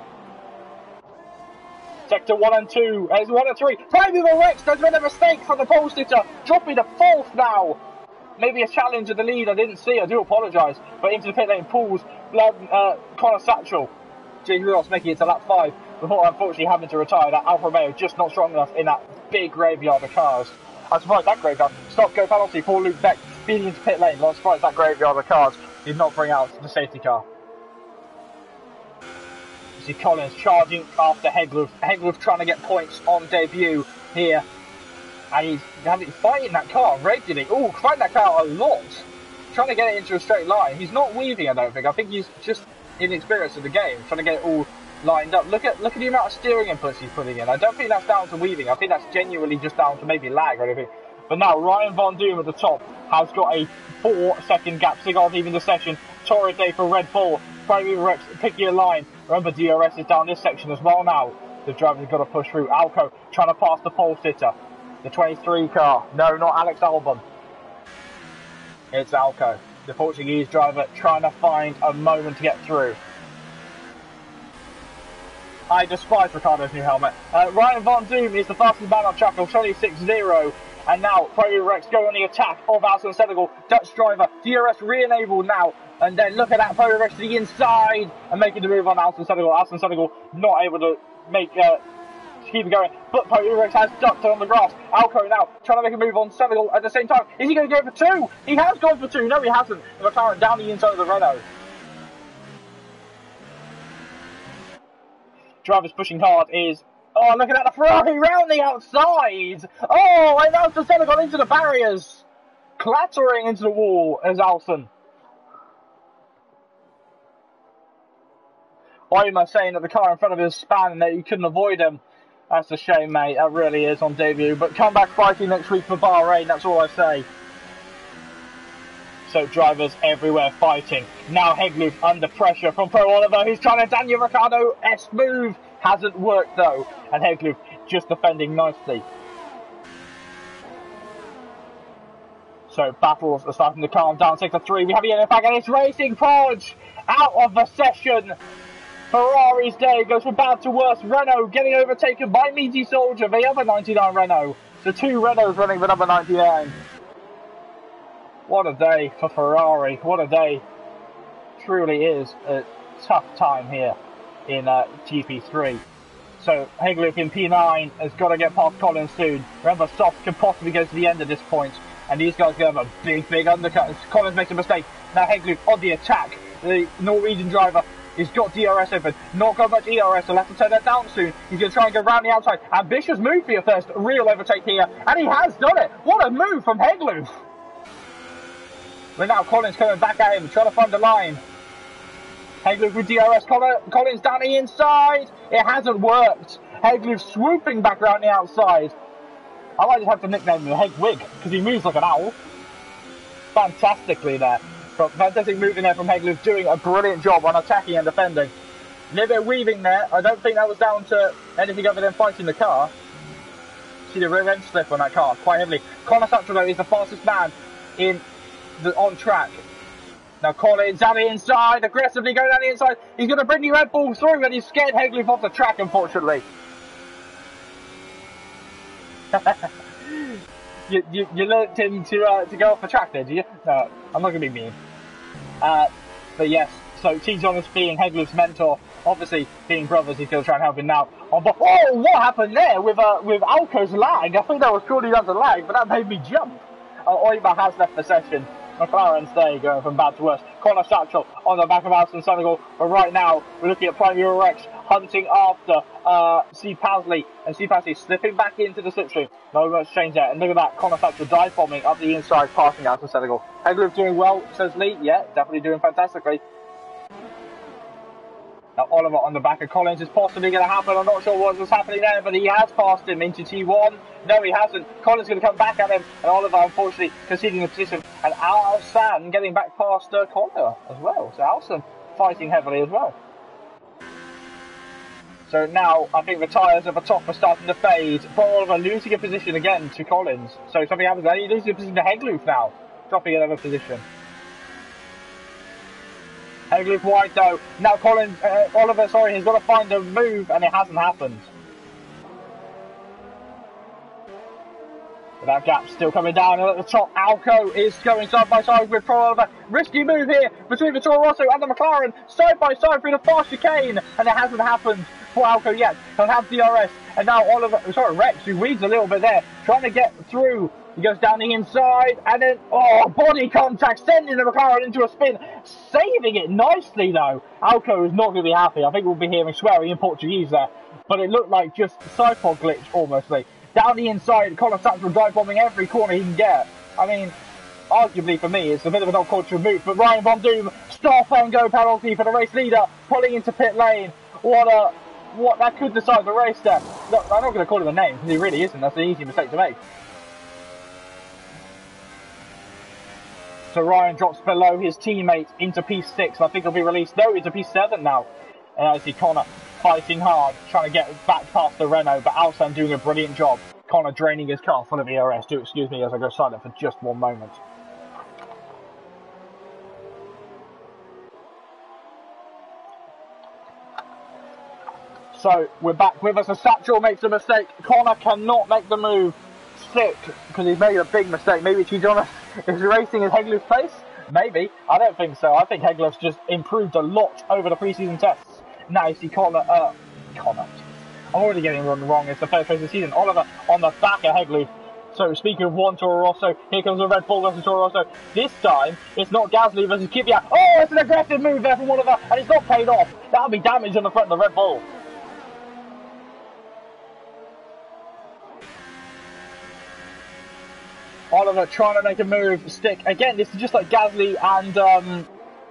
Sector 1 and 2, there's 1 and 3. Primary Rex, there's been a mistake from the pole sitter. Dropping to 4th now. Maybe a challenge at the lead, I didn't see, I do apologise. But into the pit lane pulls Connor Satchel. Jay Rios making it to lap 5 before unfortunately having to retire. That Alfa Romeo just not strong enough in that big graveyard of cars. I'm surprised that graveyard. Stop-go penalty for Luke Beck feeding into pit lane. I'm surprised that graveyard of cars did not bring out the safety car. See Collins charging after Hegluth. Hegluth trying to get points on debut here And he's fighting that car regularly. Oh, fighting that car a lot. Trying to get it into a straight line. He's not weaving, I don't think. I think he's just inexperienced with the game, trying to get it all lined up. Look at the amount of steering inputs he's putting in. I don't think that's down to weaving. I think that's genuinely just down to maybe lag or anything. But now Ryan Von Doom at the top has got a 4-second gap. Sigurd leaving the session. Torrid Day for Red Bull. Private Rex picking a line. Remember, DRS is down this section as well now. The driver's got to push through. Alco trying to pass the pole sitter. The 23 car. No, not Alex Albon. It's Alco, the Portuguese driver, trying to find a moment to get through. I despise Ricardo's new helmet. Ryan Von Doom is the fastest man on track of 26.0. And now, Prairie Rex go on the attack of Alson Senegal. Dutch driver, DRS re-enabled now. And then look at that, Prairie Rex to the inside and making the move on Alson Senegal. Alson Senegal not able to make keep it going, but Prairie Rex has ducked on the grass. Alco now trying to make a move on Senegal at the same time. Is he going to go for two? He has gone for two. No, he hasn't. The McLaren down the inside of the Renault. Driver's pushing hard is... Oh, look at that, the Ferrari round the outside. Oh, and Alson Senegal into the barriers. Clattering into the wall as Alson. Oima saying that the car in front of him span and that you couldn't avoid him. That's a shame, mate. That really is on debut. But come back fighting next week for Bahrain. That's all I say. So drivers everywhere fighting. Now Hegloof under pressure from Pro Oliver, who's trying to Daniel Ricciardo-esque move. Hasn't worked though. And Hegloof just defending nicely. So battles are starting to calm down. Sector 3. We have Ian back and it's racing. Podge out of the session. Ferrari's day goes from bad to worse. Renault getting overtaken by Meaty Soldier, the other 99 Renault. The two Renaults running the number 99. What a day for Ferrari. What a day. Truly is a tough time here in GP3. So Hegloof in P9 has got to get past Collins soon. Remember, Soft can possibly go to the end at this point. And these guys going to have a big undercut. Collins makes a mistake. Now Hegloof on the attack. The Norwegian driver... He's got DRS open, not got much ERS, so he'll have to turn that down soon. He's going to try and go round the outside. Ambitious move for your first real overtake here, and he has done it. What a move from Hegloof. But now Collins coming back at him, trying to find the line. Hegloof with DRS, Collins down the inside. It hasn't worked. Hegloof swooping back around the outside. I might just have to nickname him Hegwig, because he moves like an owl. Fantastically there. Fantastic move in there from Hegloof, doing a brilliant job on attacking and defending. A little bit of weaving there. I don't think that was down to anything other than fighting the car. See the rear end slip on that car quite heavily. Connor Satchel is the fastest man on track. Now Collins down the inside, aggressively going down the inside. He's going to bring the Red Bull through, and he's scared Hegloof off the track, unfortunately. You learnt him to go off the track there, do you? No, I'm not going to be mean. But yes, so T. Jonas being Hegloof's mentor, obviously being brothers, he's going to try and help him now. Oh, what happened there with Alco's lag? I think that was purely down to lag, but that made me jump. Oiba has left the session. McLaren's day going from bad to worse. Connor Satchel on the back of Alson Senegal. But right now, we're looking at Prime Euro Rex hunting after C. Pasley. And C. Pasley slipping back into the slipstream. No much change there. And look at that, Connor Satchel dive bombing up the inside, passing Alson Senegal. Hegloof doing well, says Lee. Yeah, definitely doing fantastically. Now Oliver on the back of Collins is possibly going to happen. I'm not sure what was happening there, but he has passed him into T1. No, he hasn't. Collins going to come back at him, and Oliver unfortunately conceding the position. And Alsan getting back past Connor as well. So Alsan fighting heavily as well. So now I think the tyres at the top are starting to fade. But Oliver losing a position again to Collins. So something happens there. He loses a position to Hegloof now, dropping another position. Hegloof wide though. Now Oliver, has got to find a move, and it hasn't happened. But that gap's still coming down, and at the top, Alco is going side by side with Pro Oliver. Risky move here between the Toro Rosso and the McLaren, side by side through the fast chicane, and it hasn't happened for Alco yet. He'll have DRS, and now Rex, who weaves a little bit there, trying to get through. He goes down the inside, and then, body contact, sending the McLaren into a spin, saving it nicely, though. Alco is not going to be happy. I think we'll be hearing swearing in Portuguese there. But it looked like just a sidepod glitch, almost. Down the inside, Connor Satchel dive bombing every corner he can get. I mean, arguably for me, it's a bit of an old cultural move, but Ryan Von Doom, stop and go penalty for the race leader, pulling into pit lane. What that could decide the race there. Look, I'm not going to call him a name because he really isn't. That's an easy mistake to make. So Ryan drops below his teammate into P6. I think he'll be released. No, into P7 now. And I see Connor fighting hard, trying to get back past the Renault, but Alsan doing a brilliant job. Connor draining his car full of ERS. Do excuse me as I go silent for just one moment. So we're back with us. Satchel makes a mistake. Connor cannot make the move. Sick, because he's made a big mistake. Maybe Jonas is racing in Hegloof's place? Maybe. I don't think so. I think Hegloof's just improved a lot over the preseason tests. Now you see Connor. I'm already getting run wrong. It's the first race of the season. Oliver on the back of Hegloof. So speaking of one Toro Rosso, here comes a Red Bull versus Toro Rosso. This time, it's not Gasly versus Kvyat. Oh, it's an aggressive move there from Oliver, and it's not paid off. That'll be damage on the front of the Red Bull. Oliver trying to make a move, stick. Again, this is just like Gasly and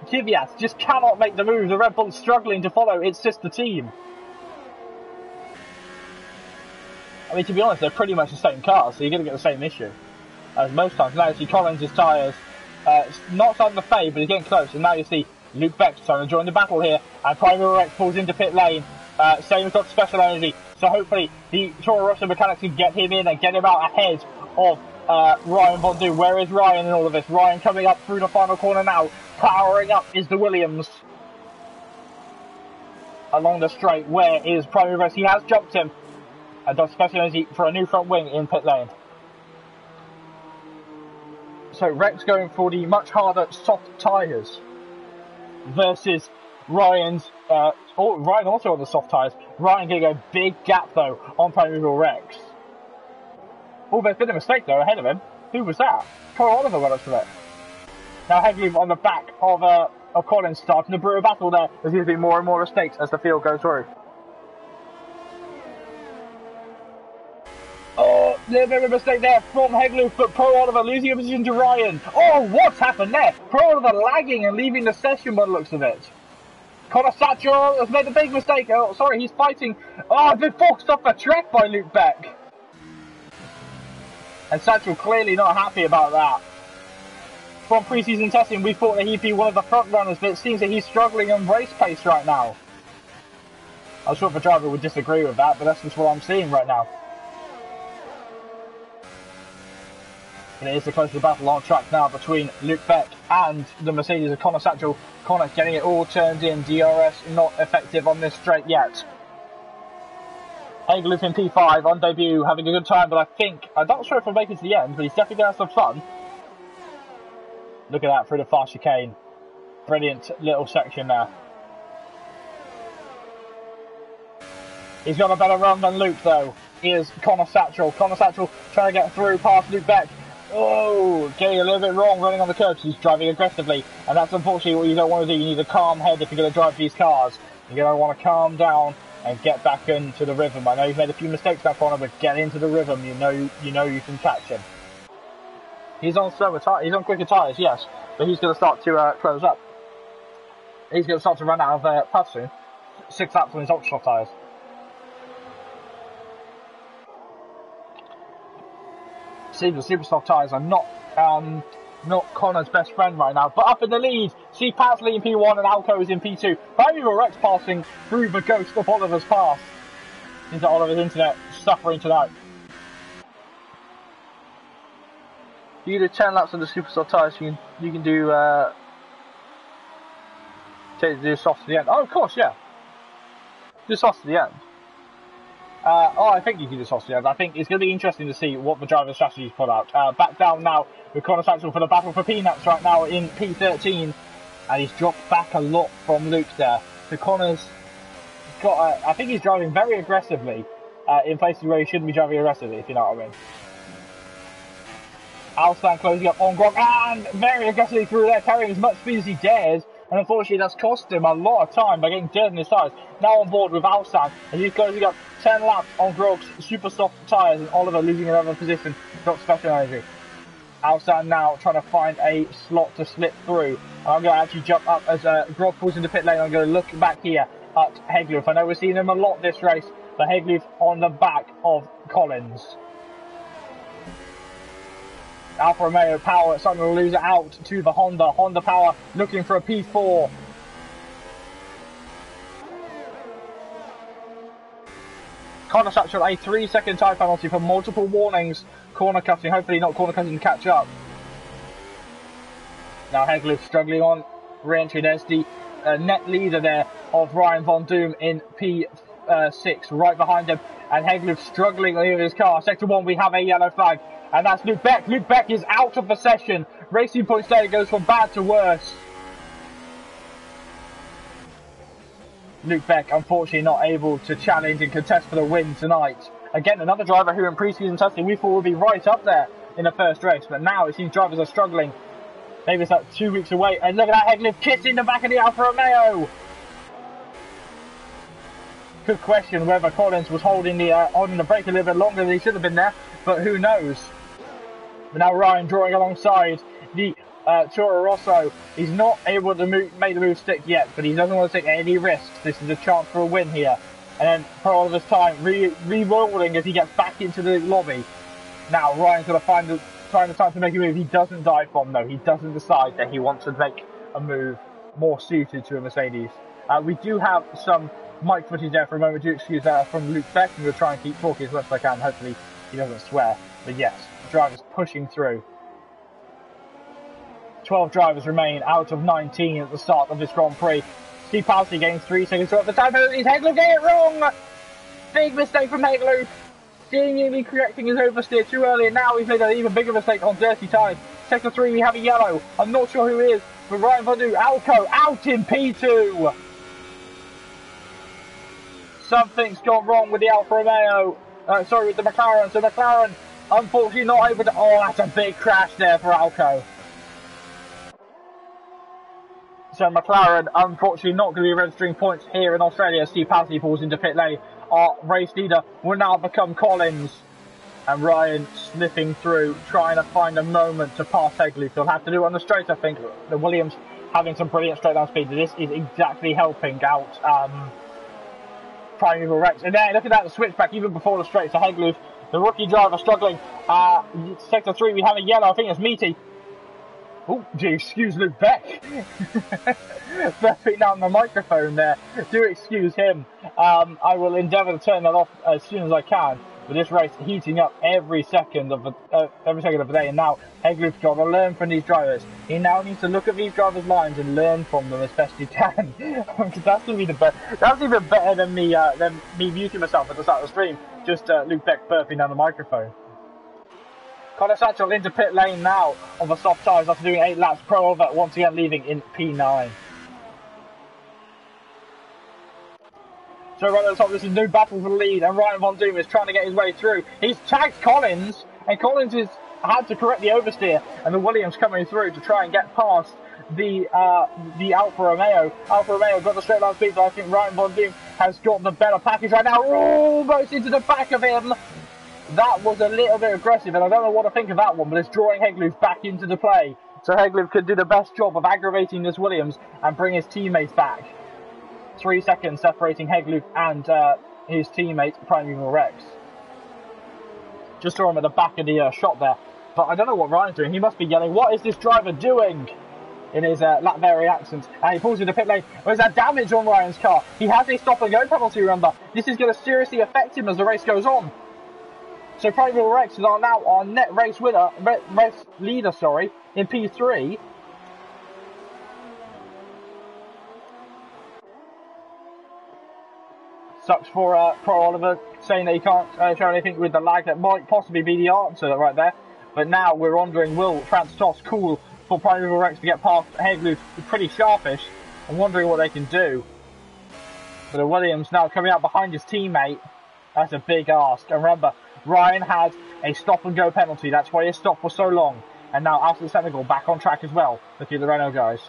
Kvyat. Just cannot make the move. The Red Bull's struggling to follow. It's just the team. I mean, to be honest, they're pretty much the same car, so you're going to get the same issue as most times. Now you see Collins' tyres. Not starting to fade, but he's getting close. And now you see Luke Beck's trying to join the battle here. And Primo Rex pulls into pit lane. Same has got special energy. So hopefully the Toro Rosso mechanics can get him in and get him out ahead of Ryan Von Doom. Where is Ryan in all of this? Ryan coming up through the final corner now. Powering up is the Williams. Along the straight, where is Primo Rex? He has jumped him. And does special energy for a new front wing in pit lane. So Rex going for the much harder soft tyres versus Ryan's. Ryan also on the soft tyres. Ryan getting a big gap though on Primeval Rex. Oh, there's been a mistake though ahead of him. Who was that? Cole Oliver went up to it. Now Hegloof on the back of Collins, starting to brew a battle there. There's going to be more and more mistakes as the field goes through. Oh, little bit of a mistake there from Hegloof, but Pro Oliver losing a position to Ryan. Oh, what's happened there? Pro Oliver lagging and leaving the session by the looks of it. Connor Satchel has made a big mistake. Oh, sorry, he's fighting. Oh, I've been forced off the track by Luke Beck. And Satchel clearly not happy about that. From pre-season testing, we thought that he'd be one of the front runners, but it seems that he's struggling on race pace right now. I'm sure the driver would disagree with that, but that's just what I'm seeing right now. And it is the closest battle on track now between Luke Beck and the Mercedes of Connor Satchel. Connor getting it all turned in. DRS not effective on this straight yet. Hegloof in P5 on debut, having a good time, but I'm not sure if he'll make it to the end, but he's definitely going to have some fun. Look at that through the fast chicane. Brilliant little section there. He's got a better run than Luke though. Here's Connor Satchel. Connor Satchel trying to get through past Luke Beck. Oh, getting a little bit wrong running on the curbs. He's driving aggressively, and that's unfortunately what you don't want to do. You need a calm head if you're going to drive these cars. You're going to want to calm down and get back into the rhythm. I know he's made a few mistakes that corner, but get into the rhythm. You know you can catch him. He's on slower tyres. He's on quicker tyres, yes, but he's going to start to close up. He's going to start to run out of path soon. 6 laps on his ultra soft tyres. See, the super soft tyres are not Connor's best friend right now, but up in the lead. See Pasley in P1 and Alco's in P2. Primeval Rex passing through the ghost of Oliver's pass into Oliver's internet, suffering tonight. You do 10 laps of the super soft tyres. You can do soft to the end. Oh, of course, yeah. Do soft to the end. I think you can do soft to the end. I think it's going to be interesting to see what the driver's strategies put out. Back down now with Connor Satchel for the battle for peanuts right now in P13, and he's dropped back a lot from Luke there. So Connor's got. I think he's driving very aggressively in places where he shouldn't be driving aggressively, if you know what I mean. Alstan closing up on Gronk and very aggressively through there, carrying as much speed as he dares. And unfortunately, that's cost him a lot of time by getting dirt in his tyres. Now on board with Alsan, and he's closing up 10 laps on Grog's super soft tyres, and Oliver losing another position. Got special energy. Alsan now trying to find a slot to slip through. And I'm going to actually jump up as Grog pulls into pit lane. I'm going to look back here at Hegloof. I know we've seen him a lot this race, but Hegloof on the back of Collins. Alfa Romeo Power starting to lose it out to the Honda. Honda Power looking for a P4. Connor Satchel, a 3-second time penalty for multiple warnings. Corner cutting, hopefully not corner cutting to catch up. Now Hegloof struggling on re-entry. There's the net leader there of Ryan Von Doom in P6 right behind him. And Hegloof struggling with his car. Sector 1, we have a yellow flag. And that's Luke Beck. Luke Beck is out of the session. Racing Point State goes from bad to worse. Luke Beck, unfortunately, not able to challenge and contest for the win tonight. Again, another driver who in pre-season testing we thought would be right up there in the first race. But now it seems drivers are struggling. Maybe it's like 2 weeks away. And look at that, Hegloof kissing the back of the Alfa Romeo. Good question whether Collins was holding the brake a little bit longer than he should have been there. But who knows? But now Ryan drawing alongside the Toro Rosso. He's not able to make the move stick yet, but he doesn't want to take any risks. This is a chance for a win here. And then for all of his time, re-rolling as he gets back into the lobby. Now Ryan's going to find the time to make a move. He doesn't dive bomb though. He doesn't decide that he wants to make a move more suited to a Mercedes. We do have some mic footage there for a moment. Do excuse that from Luke Beck, and we'll try and keep talking as much as I can. Hopefully he doesn't swear. But yes, the driver's pushing through. 12 drivers remain out of 19 at the start of this Grand Prix. Steve Palsy getting 3 seconds off the time penalties. Hegloof getting it wrong! Big mistake from Hegloof. Seemingly correcting his oversteer too early, and now he's made an even bigger mistake on dirty tyres. Sector 3, we have a yellow. I'm not sure who it is, but Ryan Von Doom, Alco, out in P2. Something's gone wrong with the Alfa Romeo. With the McLaren. So McLaren, unfortunately, not able to. Oh, that's a big crash there for Alco. So McLaren, unfortunately, not going to be registering points here in Australia. Steve Palsy falls into pit lane. Our race leader will now become Collins. And Ryan slipping through, trying to find a moment to pass Hegloof. He'll have to do it on the straight, I think. The Williams having some brilliant straight down speed. This is exactly helping out Primeval Rex. And then look at that, the switchback even before the straight. So Hegloof, the rookie driver, struggling. Sector 3, we have a yellow. I think it's Meaty. Oh, excuse Luke Beck. Burping down the microphone there. Do excuse him. I will endeavour to turn that off as soon as I can. But this race heating up every second of the day. And now Hegloof got to learn from these drivers. He now needs to look at these drivers' lines and learn from them as best he can. That's gonna be the best. That's even better than me muting myself at the start of the stream. Just Luke Beck burping down the microphone. Connor Satchel into pit lane now on the soft tyres after doing 8 laps. Pro Oliver once again leaving in P9. So right at the top, this is new battle for the lead, and Ryan Von Doom is trying to get his way through. He's tagged Collins, and Collins has had to correct the oversteer, and the Williams coming through to try and get past the Alfa Romeo. Alfa Romeo got the straight line speed, but I think Ryan Von Doom has got the better package right now. Almost into the back of him. That was a little bit aggressive, and I don't know what to think of that one, but it's drawing Hegloof back into the play. So Hegloof could do the best job of aggravating this Williams and bring his teammates back. 3 seconds separating Hegloof and his teammate, Primeval Rex. Just saw him at the back of the shot there. But I don't know what Ryan's doing. He must be yelling, "What is this driver doing?" in his Latvian accent. And he pulls into pit lane. There's that damage on Ryan's car. He has a stop and go penalty, remember. This is going to seriously affect him as the race goes on. So Primeval Rex is now our net race leader, in P3. Sucks for Pro Oliver, saying that he can't show anything with the lag. That might possibly be the answer right there. But now we're wondering, will France Toss cool for Primeval Rex to get past Hegloof? Pretty sharpish. I'm wondering what they can do. But the Williams now coming out behind his teammate. That's a big ask. And remember, Ryan had a stop and go penalty. That's why his stop was so long. And now after the Senegal back on track as well. Look at the Renault guys.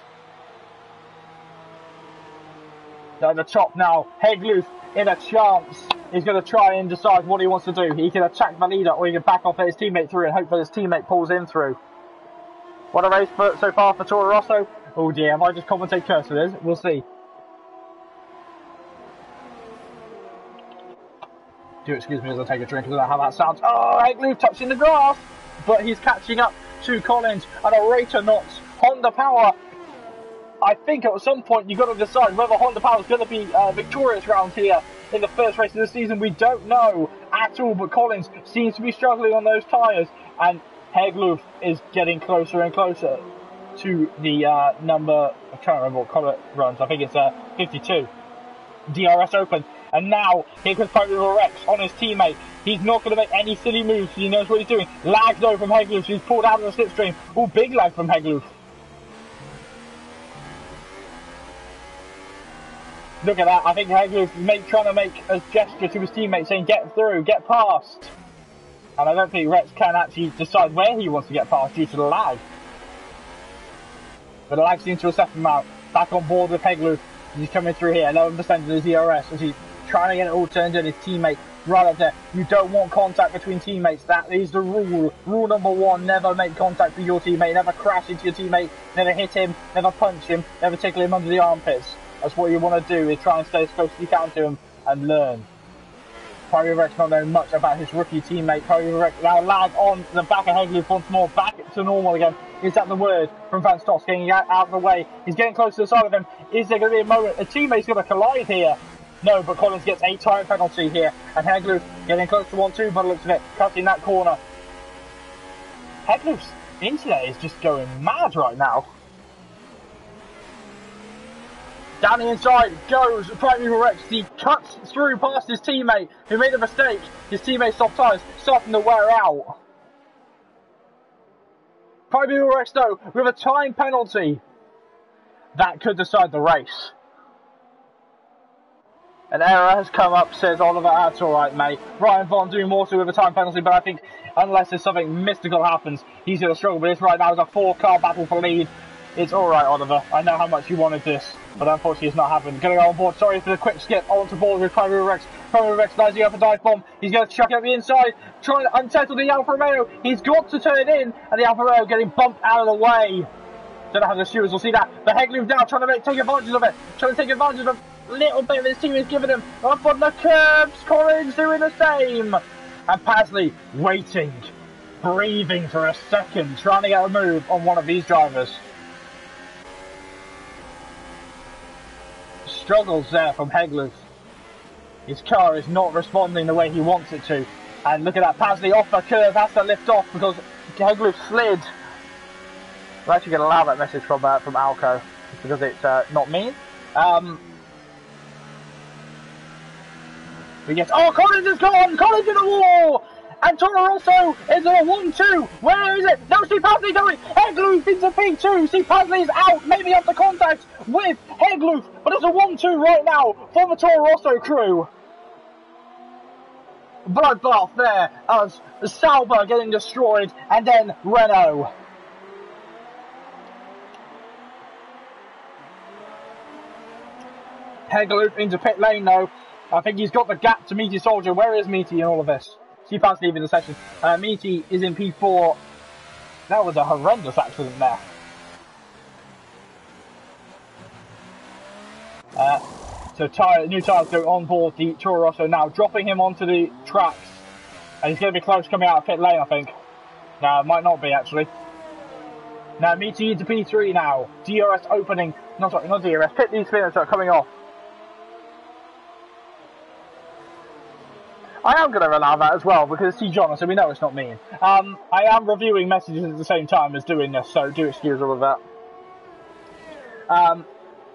at the top now. Hegluth in a chance. He's going to try and decide what he wants to do. He can attack the leader, or he can back off his teammate through and hope that his teammate pulls in through. What a race so far for Toro Rosso. Oh dear, have I just commentate curse for this? We'll see. Do excuse me as I take a drink, I don't know how that sounds. Oh, Hegluth touching the grass, but he's catching up to Collins at a rate of knots. Honda Power, I think at some point you've got to decide whether Honda Power is going to be victorious round here in the first race of the season. We don't know at all, but Collins seems to be struggling on those tyres, and Hegluth is getting closer and closer to the number, I can't remember what colour it runs, I think it's 52. DRS Open. And now, here comes Rex on his teammate. He's not going to make any silly moves. He knows what he's doing. Lag though from Hegluth. He's pulled out of the slipstream. Oh, big lag from Hegluth. Look at that. I think Hegluth trying to make a gesture to his teammate saying, get through, get past. And I don't think Rex can actually decide where he wants to get past due to the lag. But the lag seems to have set him out. Back on board with Hegluth. He's coming through here. 11% of his DRS as he's trying to get it all turned in. His teammate right up there. You don't want contact between teammates. That is the rule. Rule number one, never make contact with your teammate. Never crash into your teammate. Never hit him. Never punch him. Never tickle him under the armpits. That's what you want to do, is try and stay as close as you can to him and learn. Rex not knowing much about his rookie teammate. Rex now lag on the back of Hegluth once more. Back to normal again. Is that the word from Van Stoss? Getting out of the way. He's getting close to the side of him. Is there going to be a moment? A teammate's going to collide here. No, but Collins gets a tyre penalty here. And Hegluth getting close to 1-2 by the looks of it. Cutting that corner. Hegluth's internet is just going mad right now. Down the inside goes Rex. He cuts through past his teammate who made a mistake. His teammate stopped tyres, starting to wear out. Rex though, with a time penalty. That could decide the race. An error has come up, says Oliver. That's alright, mate. Ryan Von doing more so with a time penalty, but I think unless there's something mystical happens, he's going to struggle with this. Right now is a 4-car battle for lead. It's alright, Oliver. I know how much you wanted this, but unfortunately it's not happened. Going to go on board. Sorry for the quick skip onto board with Rex. Rex lining up a dive bomb. He's going to chuck it up the inside, trying to unsettle the Alfa Romeo. He's got to turn in, and the Alfa Romeo getting bumped out of the way. Don't know how the stewards will see that. The Hegluth now trying to take advantage of it. Trying to take advantage of a little bit of his team is giving him. Up on the curbs. Collins doing the same. And Pasley waiting, breathing for a second, trying to get a move on one of these drivers. Struggles there from Hegluth. His car is not responding the way he wants it to. And look at that, Pasley off the curve, has to lift off because Hegluth slid. We're actually going to allow that message from Alco because it's not mean. Oh, Collins is gone! Collins in the wall! And Toro Rosso is a 1-2. Where is it? No, see Pasley going. Hegluth into P2. See Pasley's out, maybe up to contact with Hegluth. But it's a 1-2 right now for the Toro Rosso crew. Bloodbath there as Sauber getting destroyed, and then Renault. Hegluth into pit lane though. I think he's got the gap to Meaty Soldier. Where is Meaty in all of this? See Pass leaving the session. Meaty is in P4. That was a horrendous accident there. So new tyres go on board the Toro Rosso now, dropping him onto the tracks. And he's going to be close coming out of pit lane, I think. No, it might not be actually. Now Meaty into P3 now. DRS opening. Not DRS. Pit these spinners are coming off. I am going to allow that as well because it's T. John, so we know it's not mean. I am reviewing messages at the same time as doing this, so do excuse all of that.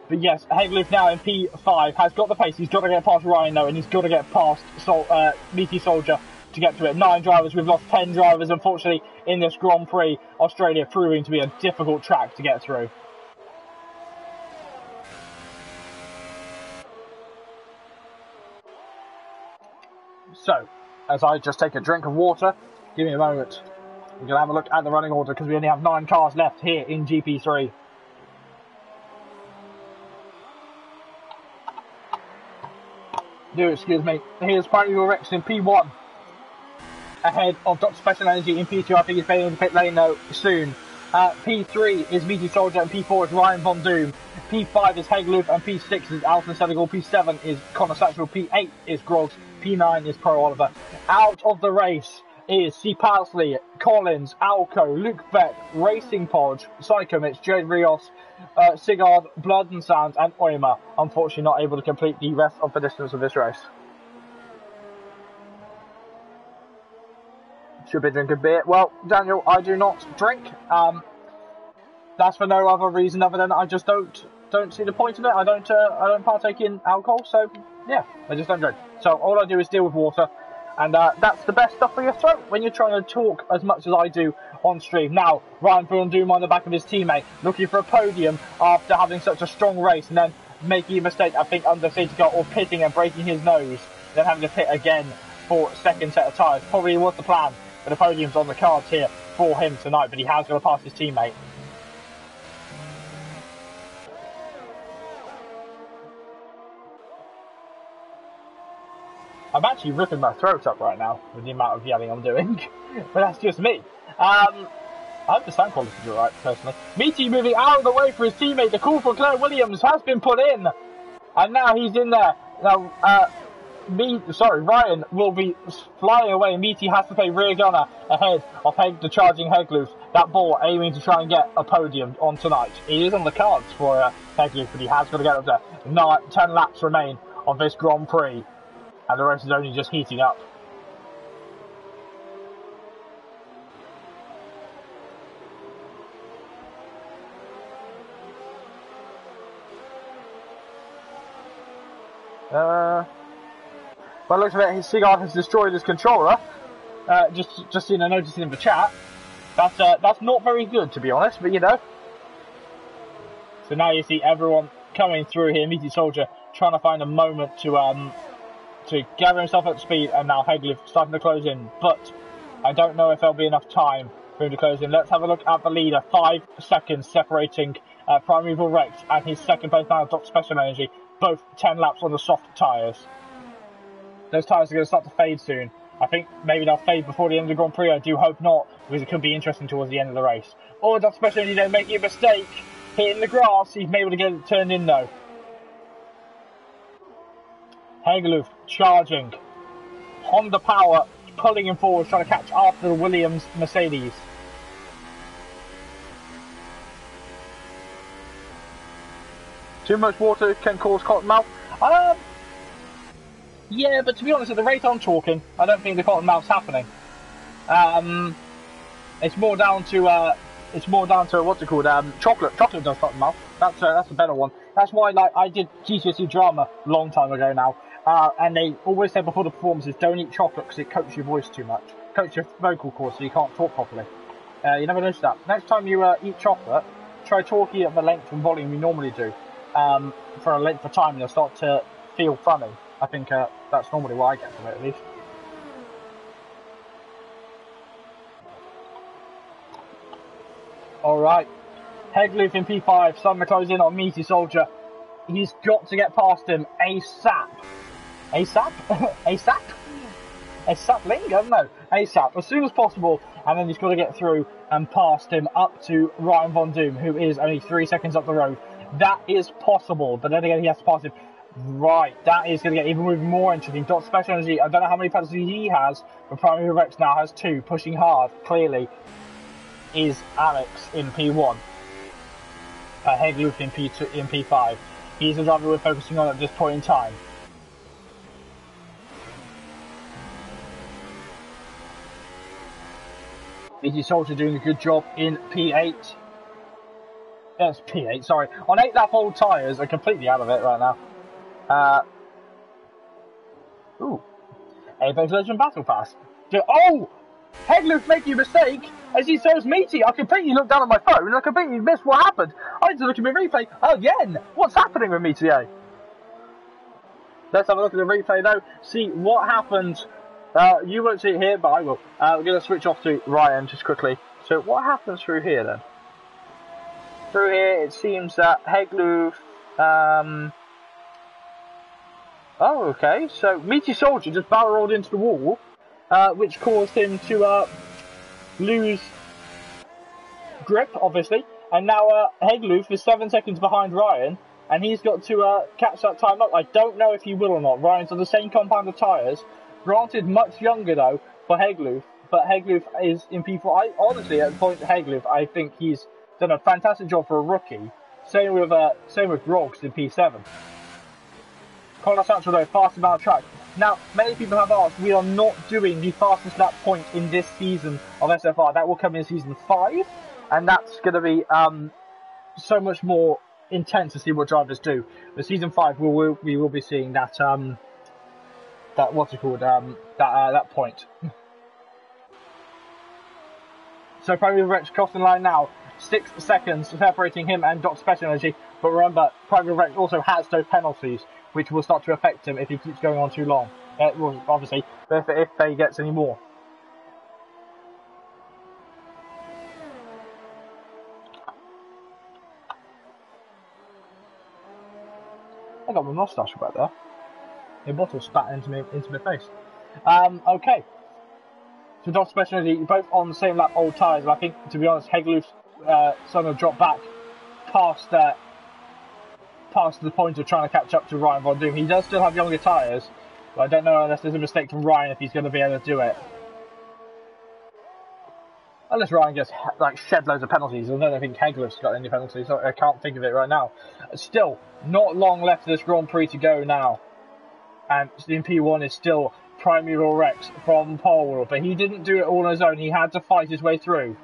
But yes, Hegluth now in P5 has got the pace. He's got to get past Ryan though, and he's got to get past Meaty Soldier to get to it. 9 drivers. We've lost 10 drivers, unfortunately, in this Grand Prix. Australia proving to be a difficult track to get through. So, as I just take a drink of water, give me a moment. We're going to have a look at the running order because we only have 9 cars left here in GP3. excuse me. Here's Primeval Rex in P1. Ahead of Dr. Special Energy in P2. I think he's fading in the pit lane though soon. P3 is Meaty Soldier and P4 is Ryan Von Doom. P5 is Hegloof and P6 is Alton Senegal. P7 is Connor Satchel. P8 is Groggs. P9 is Pro Oliver. Out of the race is C. Parsley, Collins, Alco, Luke Beck, Racing Podge, Psycho Mitch, Jade Rios, Sigurd, Blood and Sand, and Oima. Unfortunately not able to complete the rest of the distance of this race. Should be drinking beer. Well, Daniel, I do not drink. That's for no other reason other than I just don't see the point of it. I don't partake in alcohol, so yeah, I just don't drink. So all I do is deal with water, and that's the best stuff for your throat when you're trying to talk as much as I do on stream. Now, Ryan Von Doom on the back of his teammate, looking for a podium after having such a strong race, and then making a mistake, I think, under safety car or pitting and breaking his nose, then having to pit again for a second set of tyres. Probably was the plan. But the podium's on the cards here for him tonight, but he has got to pass his teammate. I'm actually ripping my throat up right now with the amount of yelling I'm doing, but that's just me. I hope the sound quality is alright, personally. Meaty moving out of the way for his teammate. The call for Claire Williams has been put in, and now he's in there. Now, Ryan will be flying away. Meaty has to play rear gunner ahead of the charging Hegloof. That ball aiming to try and get a podium on tonight. He is on the cards for Hegloof, but he has got to get up there. 10 laps remain of this Grand Prix, and the race is only just heating up. By the looks of it, his Sigurd has destroyed his controller. Just seen a notice in the chat. That's not very good, to be honest, but you know. So now you see everyone coming through here. Meaty Soldier trying to find a moment to gather himself up to speed, and now Hegloof starting to close in. But I don't know if there'll be enough time for him to close in. Let's have a look at the leader. 5 seconds separating Primeval Rex and his second place now, Dr. Special Energy. Both 10 laps on the soft tyres. Those tyres are going to start to fade soon. I think maybe they'll fade before the end of the Grand Prix. I do hope not, because it could be interesting towards the end of the race. Or Dr. Special Energy making a mistake, hitting the grass. He's able to get it turned in though. Hegloof charging. Honda Power pulling him forward, trying to catch after the Williams Mercedes. Too much water can cause cotton mouth. Yeah, but to be honest, at the rate I'm talking, I don't think the cotton mouth's happening. It's more down to what's it called? Chocolate. Chocolate does cotton mouth. That's a better one. That's why, like, I did GCSE drama a long time ago now, and they always said before the performances, don't eat chocolate because it coats your voice too much, coats your vocal cords, so you can't talk properly. You never noticed that. Next time you eat chocolate, try talking at the length and volume you normally do, for a length of time, and you'll start to feel funny. I think that's normally what I get from it, at least. Alright. Hegloof in P5, starting to close in on Meaty Soldier. He's got to get past him ASAP. ASAP? ASAP? ASAP-ling? I don't know. ASAP. As soon as possible, and then he's got to get through and past him up to Ryan Von Doom, who is only 3 seconds up the road. That is possible, but then again, he has to pass him. Right, that is going to get even more interesting. Dot Special Energy, I don't know how many penalties he has, but Primeval Rex now has 2, pushing hard, clearly, is Alex in P1. Hegloof in P2, in P5. He's the driver we're focusing on at this point in time. Meaty Soldier doing a good job in P8. Yes, P8, sorry. On 8 lap old tyres, I'm completely out of it right now. Apex Legend Battle Pass. Oh! Hegloof making a mistake as he says Meaty. I completely looked down at my phone and I completely missed what happened. I need to look at my replay again. What's happening with Meaty? Let's have a look at the replay though, see what happened. You won't see it here, but I will. We're going to switch off to Ryan just quickly. So what happens through here then? Through here it seems that Hegloof... Oh, okay. So Meaty Soldier just barrel rolled into the wall, which caused him to lose grip, obviously. And now Hegloof is 7 seconds behind Ryan, and he's got to catch that time up. I don't know if he will or not. Ryan's on the same compound of tyres. Granted, much younger, though, for Hegloof. But Hegloof is in P4. Honestly, at the point of Hegloof, I think he's done a fantastic job for a rookie. Same with Grogs in P7. Connor Sancho, though, fastest amount of track. Now, many people have asked, we are not doing the fastest lap point in this season of SFR. That will come in season 5, and that's going to be so much more intense to see what drivers do. But season 5, we will be seeing that that point. So Primary Rex crossing the line now. 6 seconds separating him and Dr. Special Energy. But remember, Primary Rex also has those penalties, which will start to affect him if he keeps going on too long. Well, obviously, but if he gets any more. I got my moustache back there. A bottle spat into my face. Okay. So Dr. Special Energy, both on the same lap, old tyres. I think, to be honest, Hegloof's starting to drop back past the point of trying to catch up to Ryan Von Doom. He does still have younger tyres, but I don't know unless there's a mistake from Ryan if he's going to be able to do it. Unless Ryan gets shed loads of penalties. I don't think Hegloof's got any penalties, so I can't think of it right now. Still, not long left of this Grand Prix to go now. And in P1 is still Primeval Rex from pole, but he didn't do it all on his own. He had to fight his way through.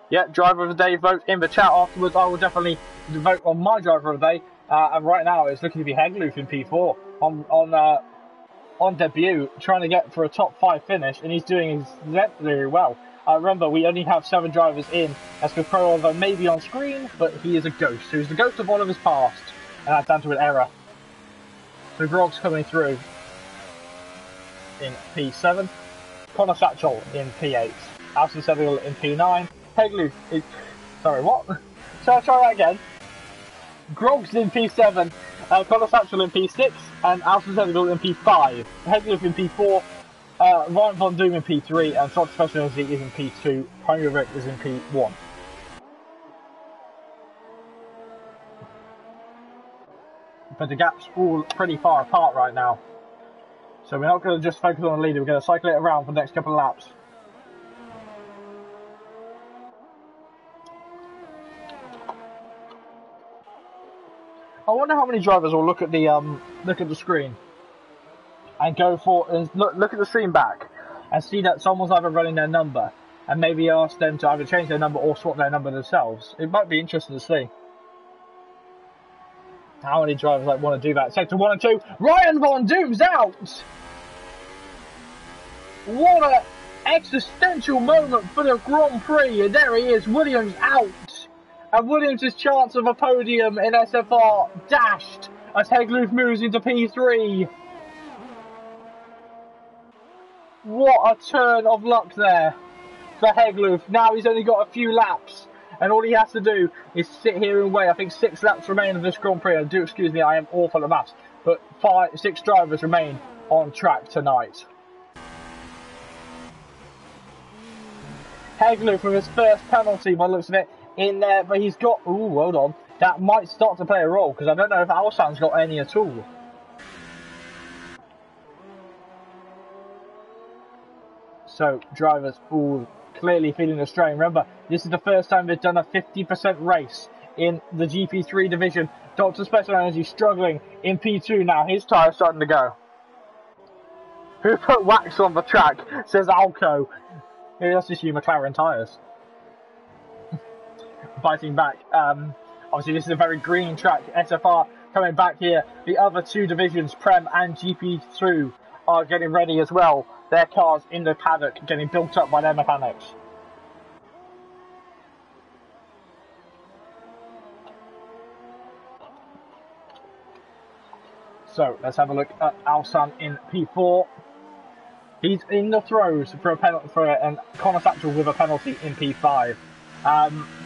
Yeah, driver of the day, vote in the chat afterwards. I will definitely vote on my driver of the day. And right now it's looking to be Hegloof in P4 on debut, trying to get for a top 5 finish, and he's doing very well. Remember, we only have 7 drivers in, as for Pro Oliver may be on screen, but he is a ghost. So he's the ghost of Oliver's past, and that's down to an error. So Grog's coming through in P7, Connor Satchel in P8, Alison Sevill in P9, Hegloof is... Sorry, what? So I'll try that again. Grog's in P7, Connor Satchel in P6, and Alison Sevill in P5, Hegloof in P4, Ryan Von Doom in P3, and Dr. Special Energy is in P2, Primary Rick is in P1. But the gap's all pretty far apart right now. So we're not going to just focus on the leader, we're going to cycle it around for the next couple of laps. I wonder how many drivers will look at the screen and go for and look at the stream back and see that someone's either running their number and maybe ask them to either change their number or swap their number themselves. It might be interesting to see how many drivers want to do that. Sector 1 and 2, Ryan Von Doom's out. What an existential moment for the Grand Prix, and there he is, Williams out. And Williams' chance of a podium in SFR dashed as Hegloof moves into P3. What a turn of luck there for Hegloof. Now he's only got a few laps, and all he has to do is sit here and wait. I think 6 laps remain of this Grand Prix. Do excuse me, I am awful at maths, but 6 drivers remain on track tonight. Hegloof with his first penalty by the looks of it in there, but he's got... Ooh, hold on. That might start to play a role, because I don't know if Alsan's got any at all. So, drivers all clearly feeling the strain. Remember, this is the first time they've done a 50% race in the GP3 division. Dr. Special Energy struggling in P2 now. His tyre's starting to go. Who put wax on the track, says Alco. Let's just use McLaren tyres. Fighting back. Obviously, this is a very green track. SFR coming back here. The other 2 divisions, Prem and GP3, are getting ready as well. Their cars in the paddock getting built up by their mechanics. So let's have a look at Alsan in P4. He's in the throes for a penalty and Connor Satchel with a penalty in P5.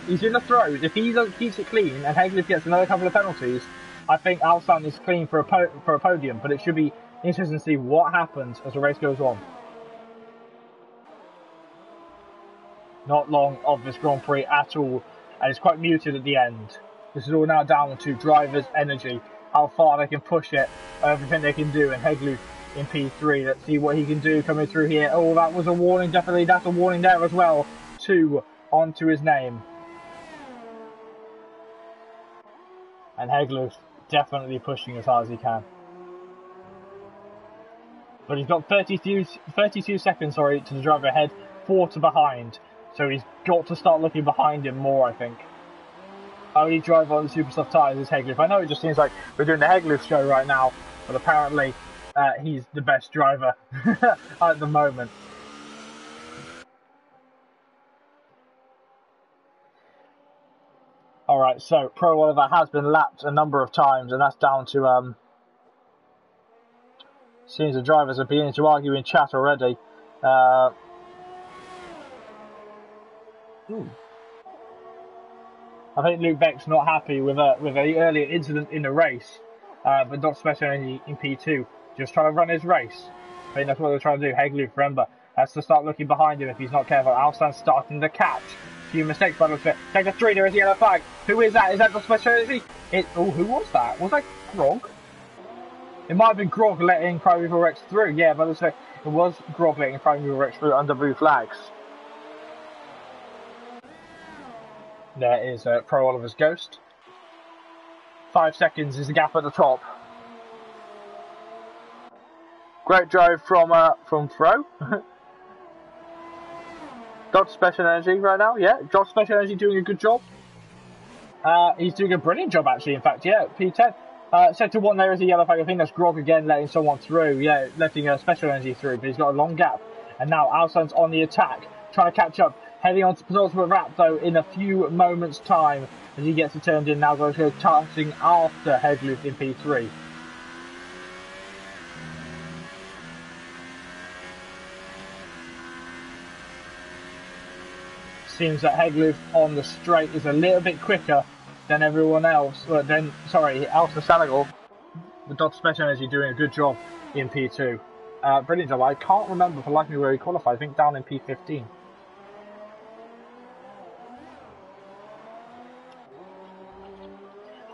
He's in the throes. If he keeps it clean and Hegloof gets another couple of penalties, I think Alsan is clean for a podium, but it should be interesting to see what happens as the race goes on. Not long of this Grand Prix at all, and it's quite muted at the end. This is all now down to drivers' energy, how far they can push it, everything they can do, and Heglu in P3. Let's see what he can do coming through here. Oh, that was a warning, definitely. That's a warning there as well. 2 onto his name. And Heglu definitely pushing as hard as he can. But he's got 32 seconds, to the driver ahead, 4 to behind. So he's got to start looking behind him more, I think. Only driver on the super soft tyres is Heglu. I know it just seems like we're doing the Heglu show right now, but apparently he's the best driver at the moment. Alright, so Pro Oliver has been lapped a number of times, and that's down to seems the drivers are beginning to argue in chat already. I think Luke Beck's not happy with an earlier incident in the race, but not Special Energy in P2. Just trying to run his race. I think that's what they're trying to do. Heglu, remember, has to start looking behind him if he's not careful. Alsan's starting to catch. A few mistakes by the looks of it. Sector 3, there is a yellow flag. Who is that? Is that the Special Energy? Oh, who was that? Was that Grog? It might have been Grog letting Primeval Rex through. Yeah, but it was Grog letting Primeval Rex through under blue flags. There is Pro Oliver's Ghost. 5 seconds is the gap at the top. Great drive from Fro. Dodge Special Energy right now, yeah. Dodge Special Energy doing a good job. He's doing a brilliant job actually, in fact, yeah. P10. Sector 1 there is a yellow flag. I think that's Grog again letting someone through. Yeah, letting Special Energy through, but he's got a long gap. And now Alsan's on the attack, trying to catch up. Heading on to penultimate wrap though in a few moments time as he gets it turned in. Now going to go touching after Heglu in P3. Seems that Heglu on the straight is a little bit quicker than everyone else. Alsa Senegal, the Dodge Special Energy doing a good job in P2. Brilliant job. I can't remember for the life of me where he qualified. I think down in P15.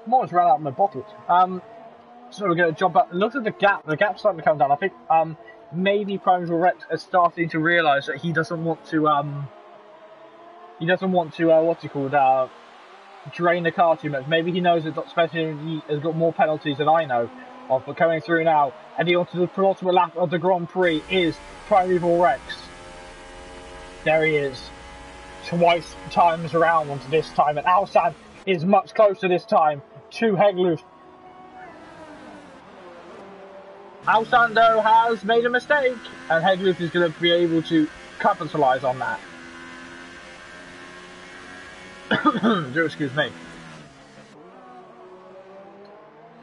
I'm almost ran out of my bottle. So we're going to jump up. Look at the gap. The gap's starting to come down. I think maybe Primeval Rex is starting to realise that he doesn't want to what's it called, drain the car too much. Maybe he knows that Special he has got more penalties than I know of. But coming through now, heading on to the penultimate lap of the Grand Prix is Primeval Rex. There he is. Twice times around onto this time, and Alsan is much closer this time to Heglu. Alsan though has made a mistake, and Heglu is going to be able to capitalise on that. Do excuse me.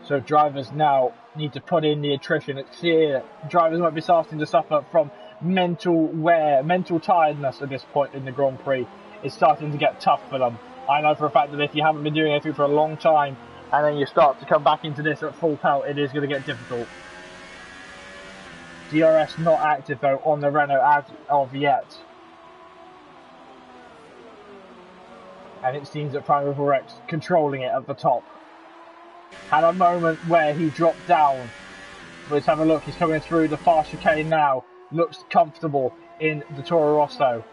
So drivers now need to put in the attrition. It's clear drivers might be starting to suffer from mental wear, mental tiredness at this point in the Grand Prix. It's starting to get tough for them. I know for a fact that if you haven't been doing anything for a long time and then you start to come back into this at full pelt, it is going to get difficult. DRS not active though on the Renault as of yet. And it seems that Primeval Rex controlling it at the top. Had a moment where he dropped down. Let's have a look. He's coming through the fast chicane now. Looks comfortable in the Toro Rosso.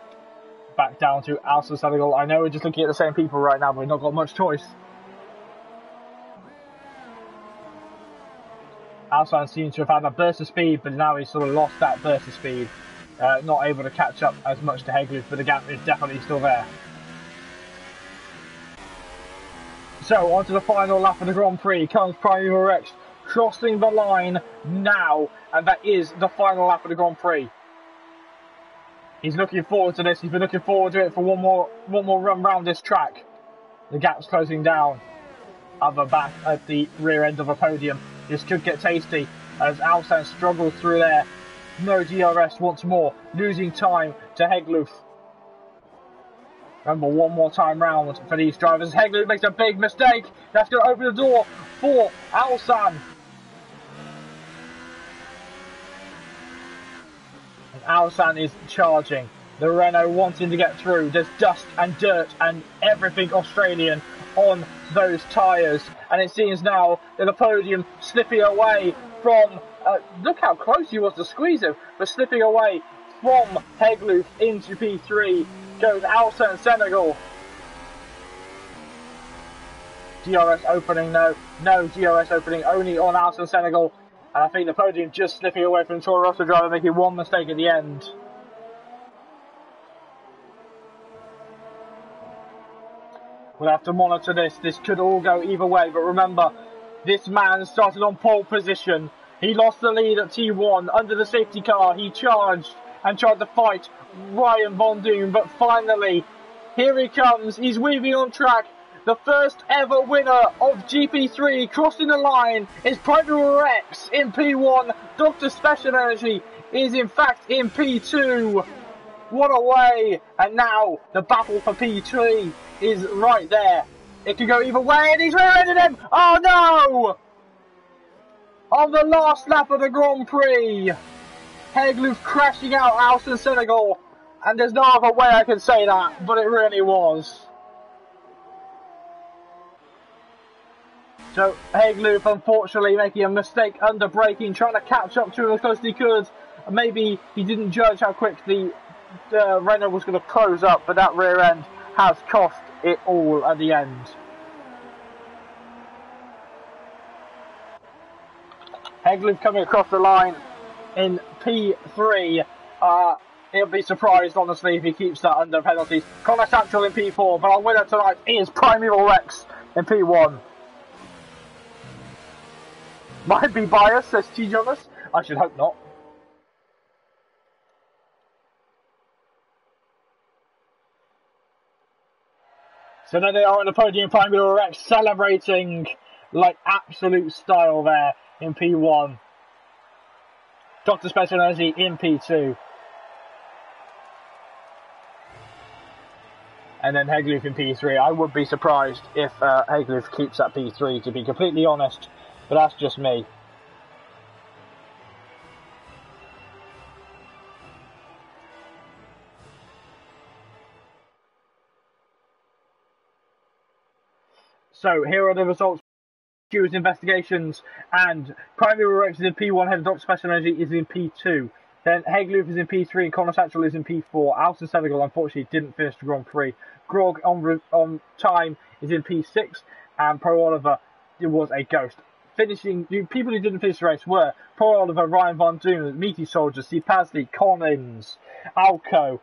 Back down to Alsa Senegal. I know we're just looking at the same people right now, but we've not got much choice. Alsan seems to have had a burst of speed, but now he's sort of lost that burst of speed. Not able to catch up as much to Heglu, but the gap is definitely still there. So, on to the final lap of the Grand Prix comes Primeval Rex, crossing the line now, and that is the final lap of the Grand Prix. He's looking forward to this. He's been looking forward to it for one more run round this track. The gap's closing down. Other back at the rear end of a podium. This could get tasty as Alsan struggles through there. No DRS once more, losing time to Heglu. Remember, one more time round for these drivers. Heglu makes a big mistake. That's going to open the door for Alsan. And Alsan is charging. The Renault wanting to get through. There's dust and dirt and everything Australian on those tyres. And it seems now that the podium slipping away from... look how close he was to squeeze him. But slipping away from Heglu into P3 goes Alsan Senegal. DRS opening, no DRS opening, only on Alsan Senegal. And I think the podium just slipping away from Toro Rosso driver, making one mistake at the end. We'll have to monitor this. This could all go either way. But remember, this man started on pole position. He lost the lead at T1 under the safety car. He charged and tried to fight Ryan Von Doom. But finally, here he comes. He's weaving on track. The first ever winner of GP3 crossing the line is Private Rex in P1. Dr. Special Energy is in fact in P2. What a way! And now the battle for P3 is right there. It could go either way, and he's rear-ended him! Oh no! On the last lap of the Grand Prix, Heglu crashing out Alsan Senegal, and there's no other way I can say that, but it really was. So Heglu, unfortunately, making a mistake under braking, trying to catch up to him as close as he could. Maybe he didn't judge how quick the Renault was going to close up, but that rear end has cost it all at the end. Heglu coming across the line in P3. He'll be surprised, honestly, if he keeps that under penalties. Connor Santrell in P4, but our winner tonight is Primeval Rex in P1. Might be biased, says T. Jonas. I should hope not. So there they are on the podium, Primeval Rex celebrating like absolute style there in P1. Dr. Special Energy in P2. And then Heglu in P3. I would be surprised if Heglu keeps that P3, to be completely honest. But that's just me. So here are the results. Stewards investigations, and Primeval Rex is in P1, Head of Dr. Special Energy is in P2. Then Heglu is in P3 and Connor Satchel is in P4. Alsan Senegal unfortunately didn't finish the Grand Prix. Grog on time is in P6, and Pro Oliver, it was a ghost. Finishing, people who didn't finish the race were Pro Oliver, Ryan Von Doom, Meaty Soldier, Steve Pasley, Collins, Alco,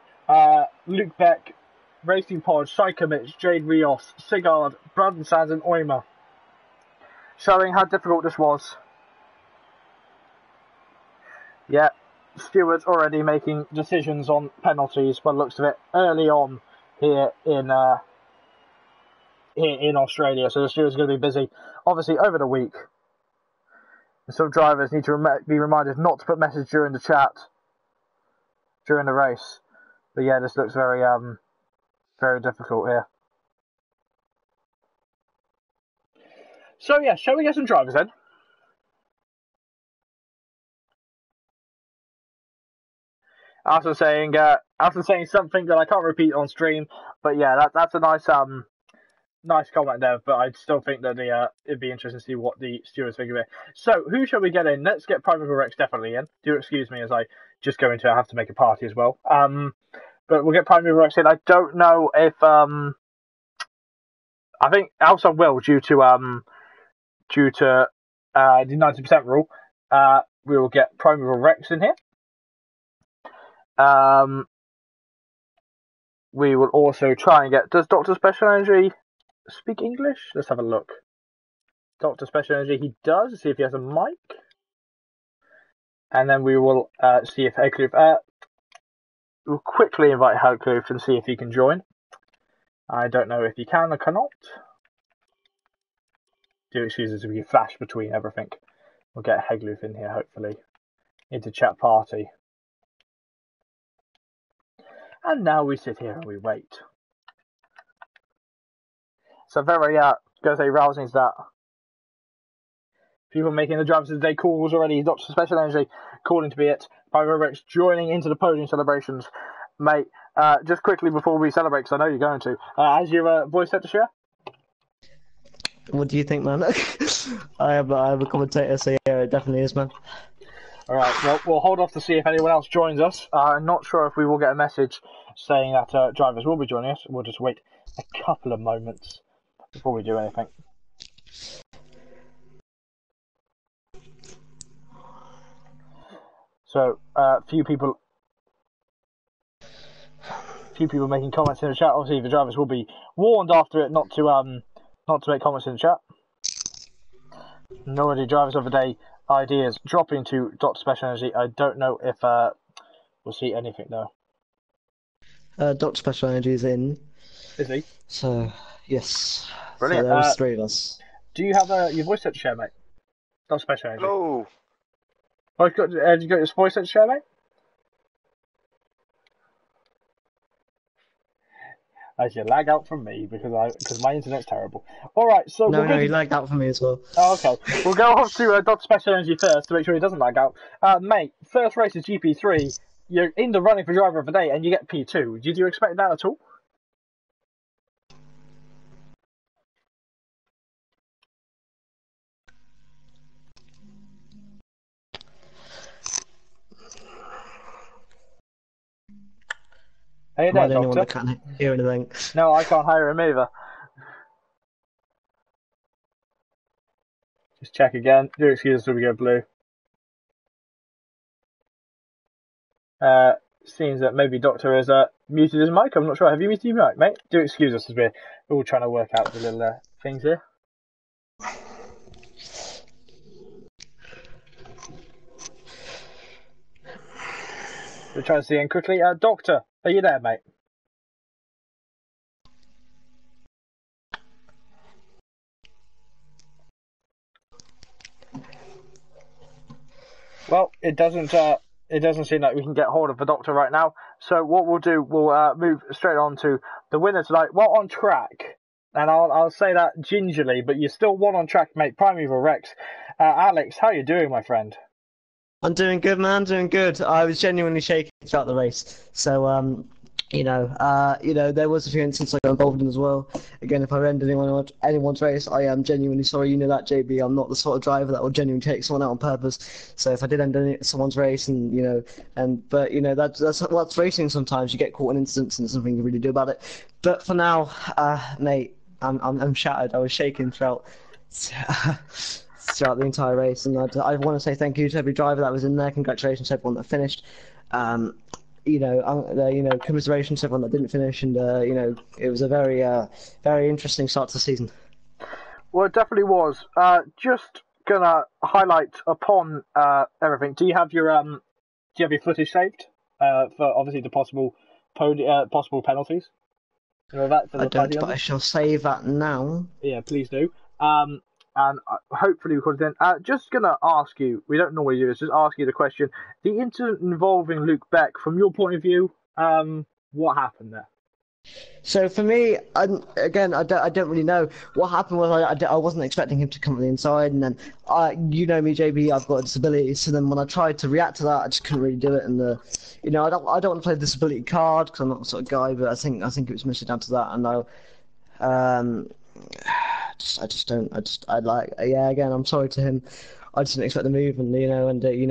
Luke Beck, Racing Pod, Sykomich, Jade Rios, Sigard, Braden Sands and Oimer. Showing how difficult this was. Yeah, stewards already making decisions on penalties by the looks of it early on here in Australia. So the stewards are going to be busy, obviously, over the week. Some drivers need to be reminded not to put messages during the chat during the race. But yeah, this looks very very difficult here. So yeah, shall we get some drivers then? After saying something that I can't repeat on stream, but yeah, that's a nice nice comment there. But I still think that it'd be interesting to see what the stewards think of it. So who shall we get in? Let's get Primeval Rex definitely in. Do excuse me as I just go into have to make a party as well. But we'll get Primeval Rex in. I don't know if I think Alsan will due to the 90% rule. We will get Primeval Rex in here. We will also try and get... Does Dr. Special Energy speak English? Let's have a look. Dr. Special Energy, he does. See if he has a mic. And then we will see if Heglu... we'll quickly invite Heglu and see if he can join. I don't know if he can or cannot. Do excuse us if we flash between everything. We'll get Heglu in here, hopefully, into chat party. And now we sit here and we wait. So very, gonna say rousing that. People making the drivers of the day calls already. Dr. Special Energy calling to be it. Pyrorex joining into the podium celebrations. Mate, just quickly before we celebrate, because I know you're going to, has your voice set to share? What do you think, man? I am a commentator, so yeah, it definitely is, man. Alright, well, we'll hold off to see if anyone else joins us. I'm not sure if we will get a message saying that drivers will be joining us. We'll just wait a couple of moments before we do anything. So, few people making comments in the chat. Obviously, the drivers will be warned after it not to make comments in the chat. Nor the drivers of the day ideas dropping to Dr. Special Energy. I don't know if we'll see anything though. Dr. Special Energy is in. Is he? So yes. Brilliant. So there's 3 of us. Do you have your voice set to share, mate? Dr. Special Energy. Hello. Oh, have you got your voice set to share, mate? As you lag out from me because my internet's terrible. All right, so no, he lagged out for me as well. Oh, okay. We'll go off to Dr. Special Energy first to make sure he doesn't lag out. Mate, first race is GP3. You're in the running for driver of the day, and you get P2. Did you expect that at all? Hey there, Am I the only one Doctor. that can't hear anything? No, I can't hear him either. Just check again. Do excuse us if we go blue. Seems that maybe Doctor has muted his mic. I'm not sure. Have you muted your mic, mate? Do excuse us as we're all trying to work out the little things here. We're trying to see in quickly. Doctor, are you there, mate? Well, it doesn't seem like we can get hold of the Doctor right now. So what we'll do, we'll move straight on to the winner tonight. Well, on track, and I'll say that gingerly, but you're still one on track, mate. Primeval Rex. Alex, how you doing, my friend? I'm doing good, man. Doing good. I was genuinely shaking throughout the race. So there was a few instances I got involved in as well. Again, if I end anyone's race, I am genuinely sorry. You know that, JB. I'm not the sort of driver that will genuinely take someone out on purpose. So if I did end someone's race, but that's racing. Sometimes you get caught in incidents, and there's nothing you really do about it. But for now, mate, I'm shattered. I was shaking throughout the entire race, and I want to say thank you to every driver that was in there. Congratulations to everyone that finished. Commiserations to everyone that didn't finish, and it was a very interesting start to the season. Well, it definitely was. Just gonna highlight upon everything. Do you have your footage saved for obviously the possible penalties? I shall save that now. Yeah, please do. And hopefully we could then. Just gonna ask you. We don't normally do this. Just ask you the question. The incident involving Luke Beck, from your point of view, what happened there? So for me, I don't really know what happened. Was I wasn't expecting him to come on the inside, and then you know me, JB. I've got a disability, so then when I tried to react to that, I just couldn't really do it. And I don't want to play the disability card because I'm not the sort of guy, but I think it was mostly down to that, and again, I'm sorry to him. I just didn't expect the move, and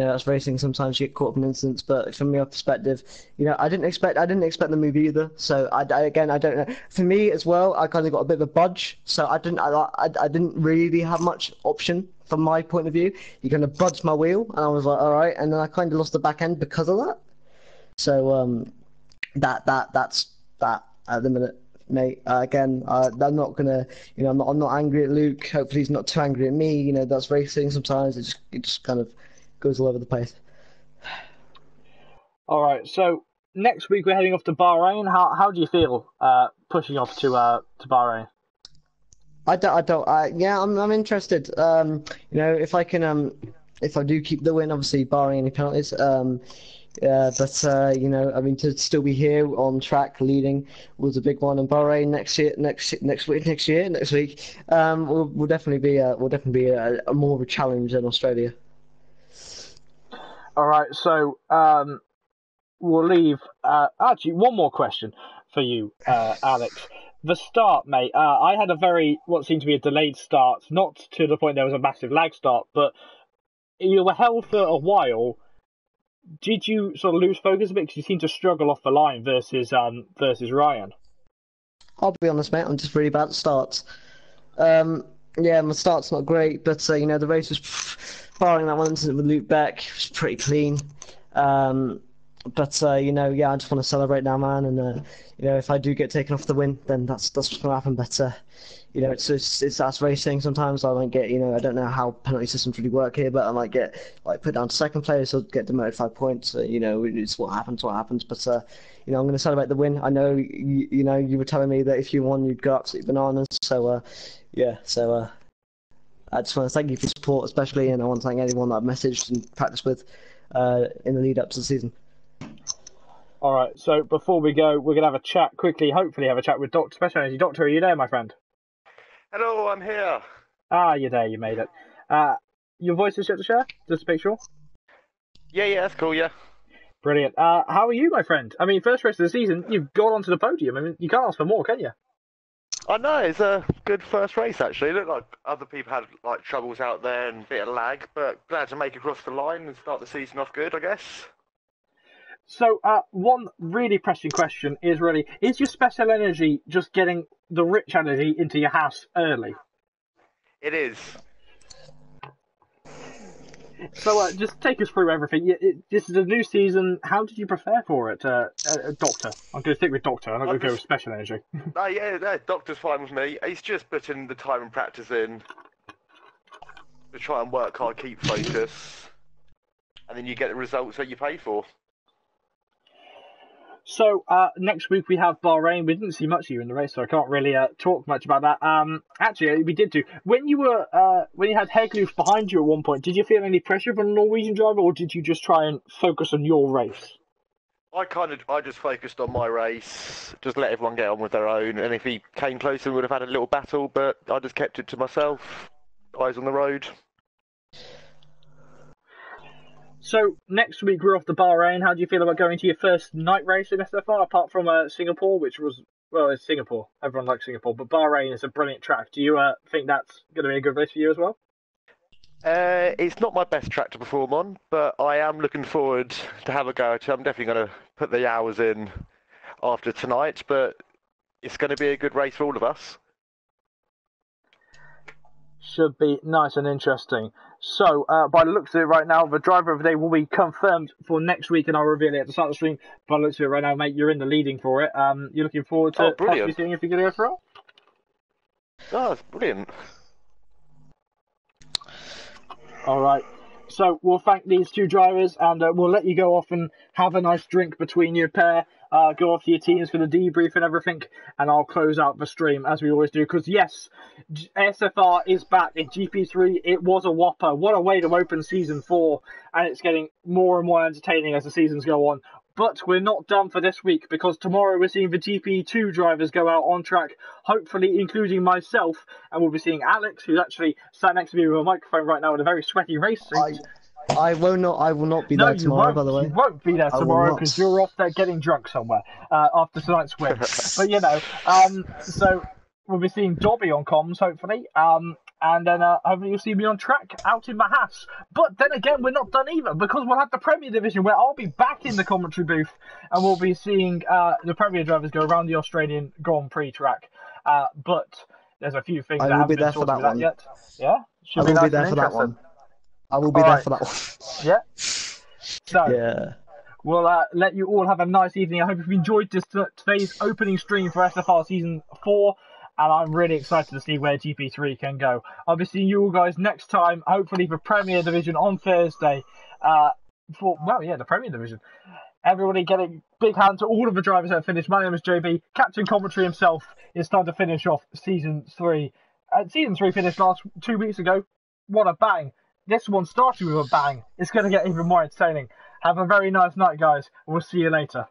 that's racing. Sometimes you get caught up in incidents, but from my perspective, I didn't expect the move either. So I don't know. For me as well, I kind of got a bit of a budge, so I didn't really have much option from my point of view. He kind of budged my wheel, and I was like, all right, and then I kind of lost the back end because of that. So that's that at the minute. Mate, again, I'm not gonna, I'm not angry at Luke. Hopefully, he's not too angry at me. That's racing. Sometimes it just kind of goes all over the place. All right. So next week we're heading off to Bahrain. How do you feel pushing off to Bahrain? I'm interested. If I can, if I do keep the win, obviously barring any penalties, Yeah, but you know, I mean, to still be here on track leading was a big one. And Bahrain next week, will definitely be a more of a challenge than Australia. All right, so we'll leave. Actually, one more question for you, Alex. The start, mate. I had a what seemed to be a delayed start, not to the point there was a massive lag start, but you were held for a while. Did you sort of lose focus a bit because you seemed to struggle off the line versus Ryan? I'll be honest, mate. I'm just really bad at starts. Yeah, my start's not great, but you know, the race was barring that one incident with Luke Beck, it was pretty clean. But you know, yeah, I just want to celebrate now, man. And you know, if I do get taken off the win, then that's what's gonna happen. But you know, it's that's racing. Sometimes I might get, you know, I don't know how penalty systems really work here, but I might get like put down to second place or get demoted 5 points. You know, it's what happens. But you know, I'm going to celebrate the win. I know you know you were telling me that if you won, you'd go absolutely bananas. So yeah, so I just want to thank you for your support, especially, and I want to thank anyone that I've messaged and practiced with in the lead up to the season. All right, so before we go, we're going to have a chat quickly, hopefully have a chat with Dr. Special Energy. Doctor, are you there, my friend? Hello, I'm here. Ah, you're there, you made it. Your voice is set to share, just to make sure? Yeah, that's cool, yeah. Brilliant. How are you, my friend? I mean, first race of the season, you've got onto the podium. I mean, you can't ask for more, can you? I know, it's a good first race, actually. It looked like other people had like troubles out there and a bit of lag, but glad to make it across the line and start the season off good, I guess. So, one really pressing question is your special energy just getting the rich energy into your house early? It is. So, just take us through everything. This is a new season. How did you prepare for it, Doctor? I'm going to stick with Doctor. I'm not going to go with special energy. Yeah, Doctor's fine with me. He's just putting the time and practice in to try and work hard, keep focus, and then you get the results that you pay for. So next week we have Bahrain. We didn't see much of you in the race, so I can't really talk much about that. Actually, we did do. When you had Hegloof behind you at one point, did you feel any pressure from the Norwegian driver, or did you just try and focus on your race? I just focused on my race, just let everyone get on with their own, and if he came closer, we would have had a little battle, but I just kept it to myself, eyes on the road. So next week we're off to Bahrain. How do you feel about going to your first night race in SFR, apart from Singapore, which was, well, it's Singapore. Everyone likes Singapore, but Bahrain is a brilliant track. Do you think that's going to be a good race for you as well? It's not my best track to perform on, but I am looking forward to have a go at it. I'm definitely going to put the hours in after tonight, but it's going to be a good race for all of us. Should be nice and interesting. So, by the looks of it right now, the driver of the day will be confirmed for next week, and I'll reveal it at the start of the stream. By the looks of it right now, mate, you're in the leading for it. You're looking forward to possibly seeing if you're going to go for it? Oh, that's brilliant. All right. So we'll thank these two drivers, and we'll let you go off and have a nice drink between your pair. Go off to your teams for the debrief and everything, and I'll close out the stream as we always do. Because yes, SFR is back in GP3. It was a whopper. What a way to open season 4, and it's getting more and more entertaining as the seasons go on. But we're not done for this week, because tomorrow we're seeing the GP2 drivers go out on track, hopefully including myself, and we'll be seeing Alex, who's actually sat next to me with a microphone right now in a very sweaty race suit. I will not be there tomorrow, by the way. You won't be there tomorrow because you're off there getting drunk somewhere after tonight's win. But you know, so we'll be seeing Dobby on comms, hopefully. And then hopefully you'll see me on track out in my house. But then again, we're not done either, because we'll have the Premier Division where I'll be back in the commentary booth, and we'll be seeing the Premier drivers go around the Australian Grand Prix track. But there's a few things that haven't been sorted out yet. Yeah? I will be there for that one. I will be there for that one. Yeah? So, yeah. We'll let you all have a nice evening. I hope you've enjoyed today's opening stream for SFR Season 4. And I'm really excited to see where GP3 can go. I'll be seeing you all guys next time, hopefully for Premier Division on Thursday. The Premier Division. Everybody get a big hand to all of the drivers that have finished. My name is JB. Captain Commentary himself is time to finish off Season 3. Season 3 finished 2 weeks ago. What a bang. This one started with a bang. It's going to get even more entertaining. Have a very nice night, guys. We'll see you later.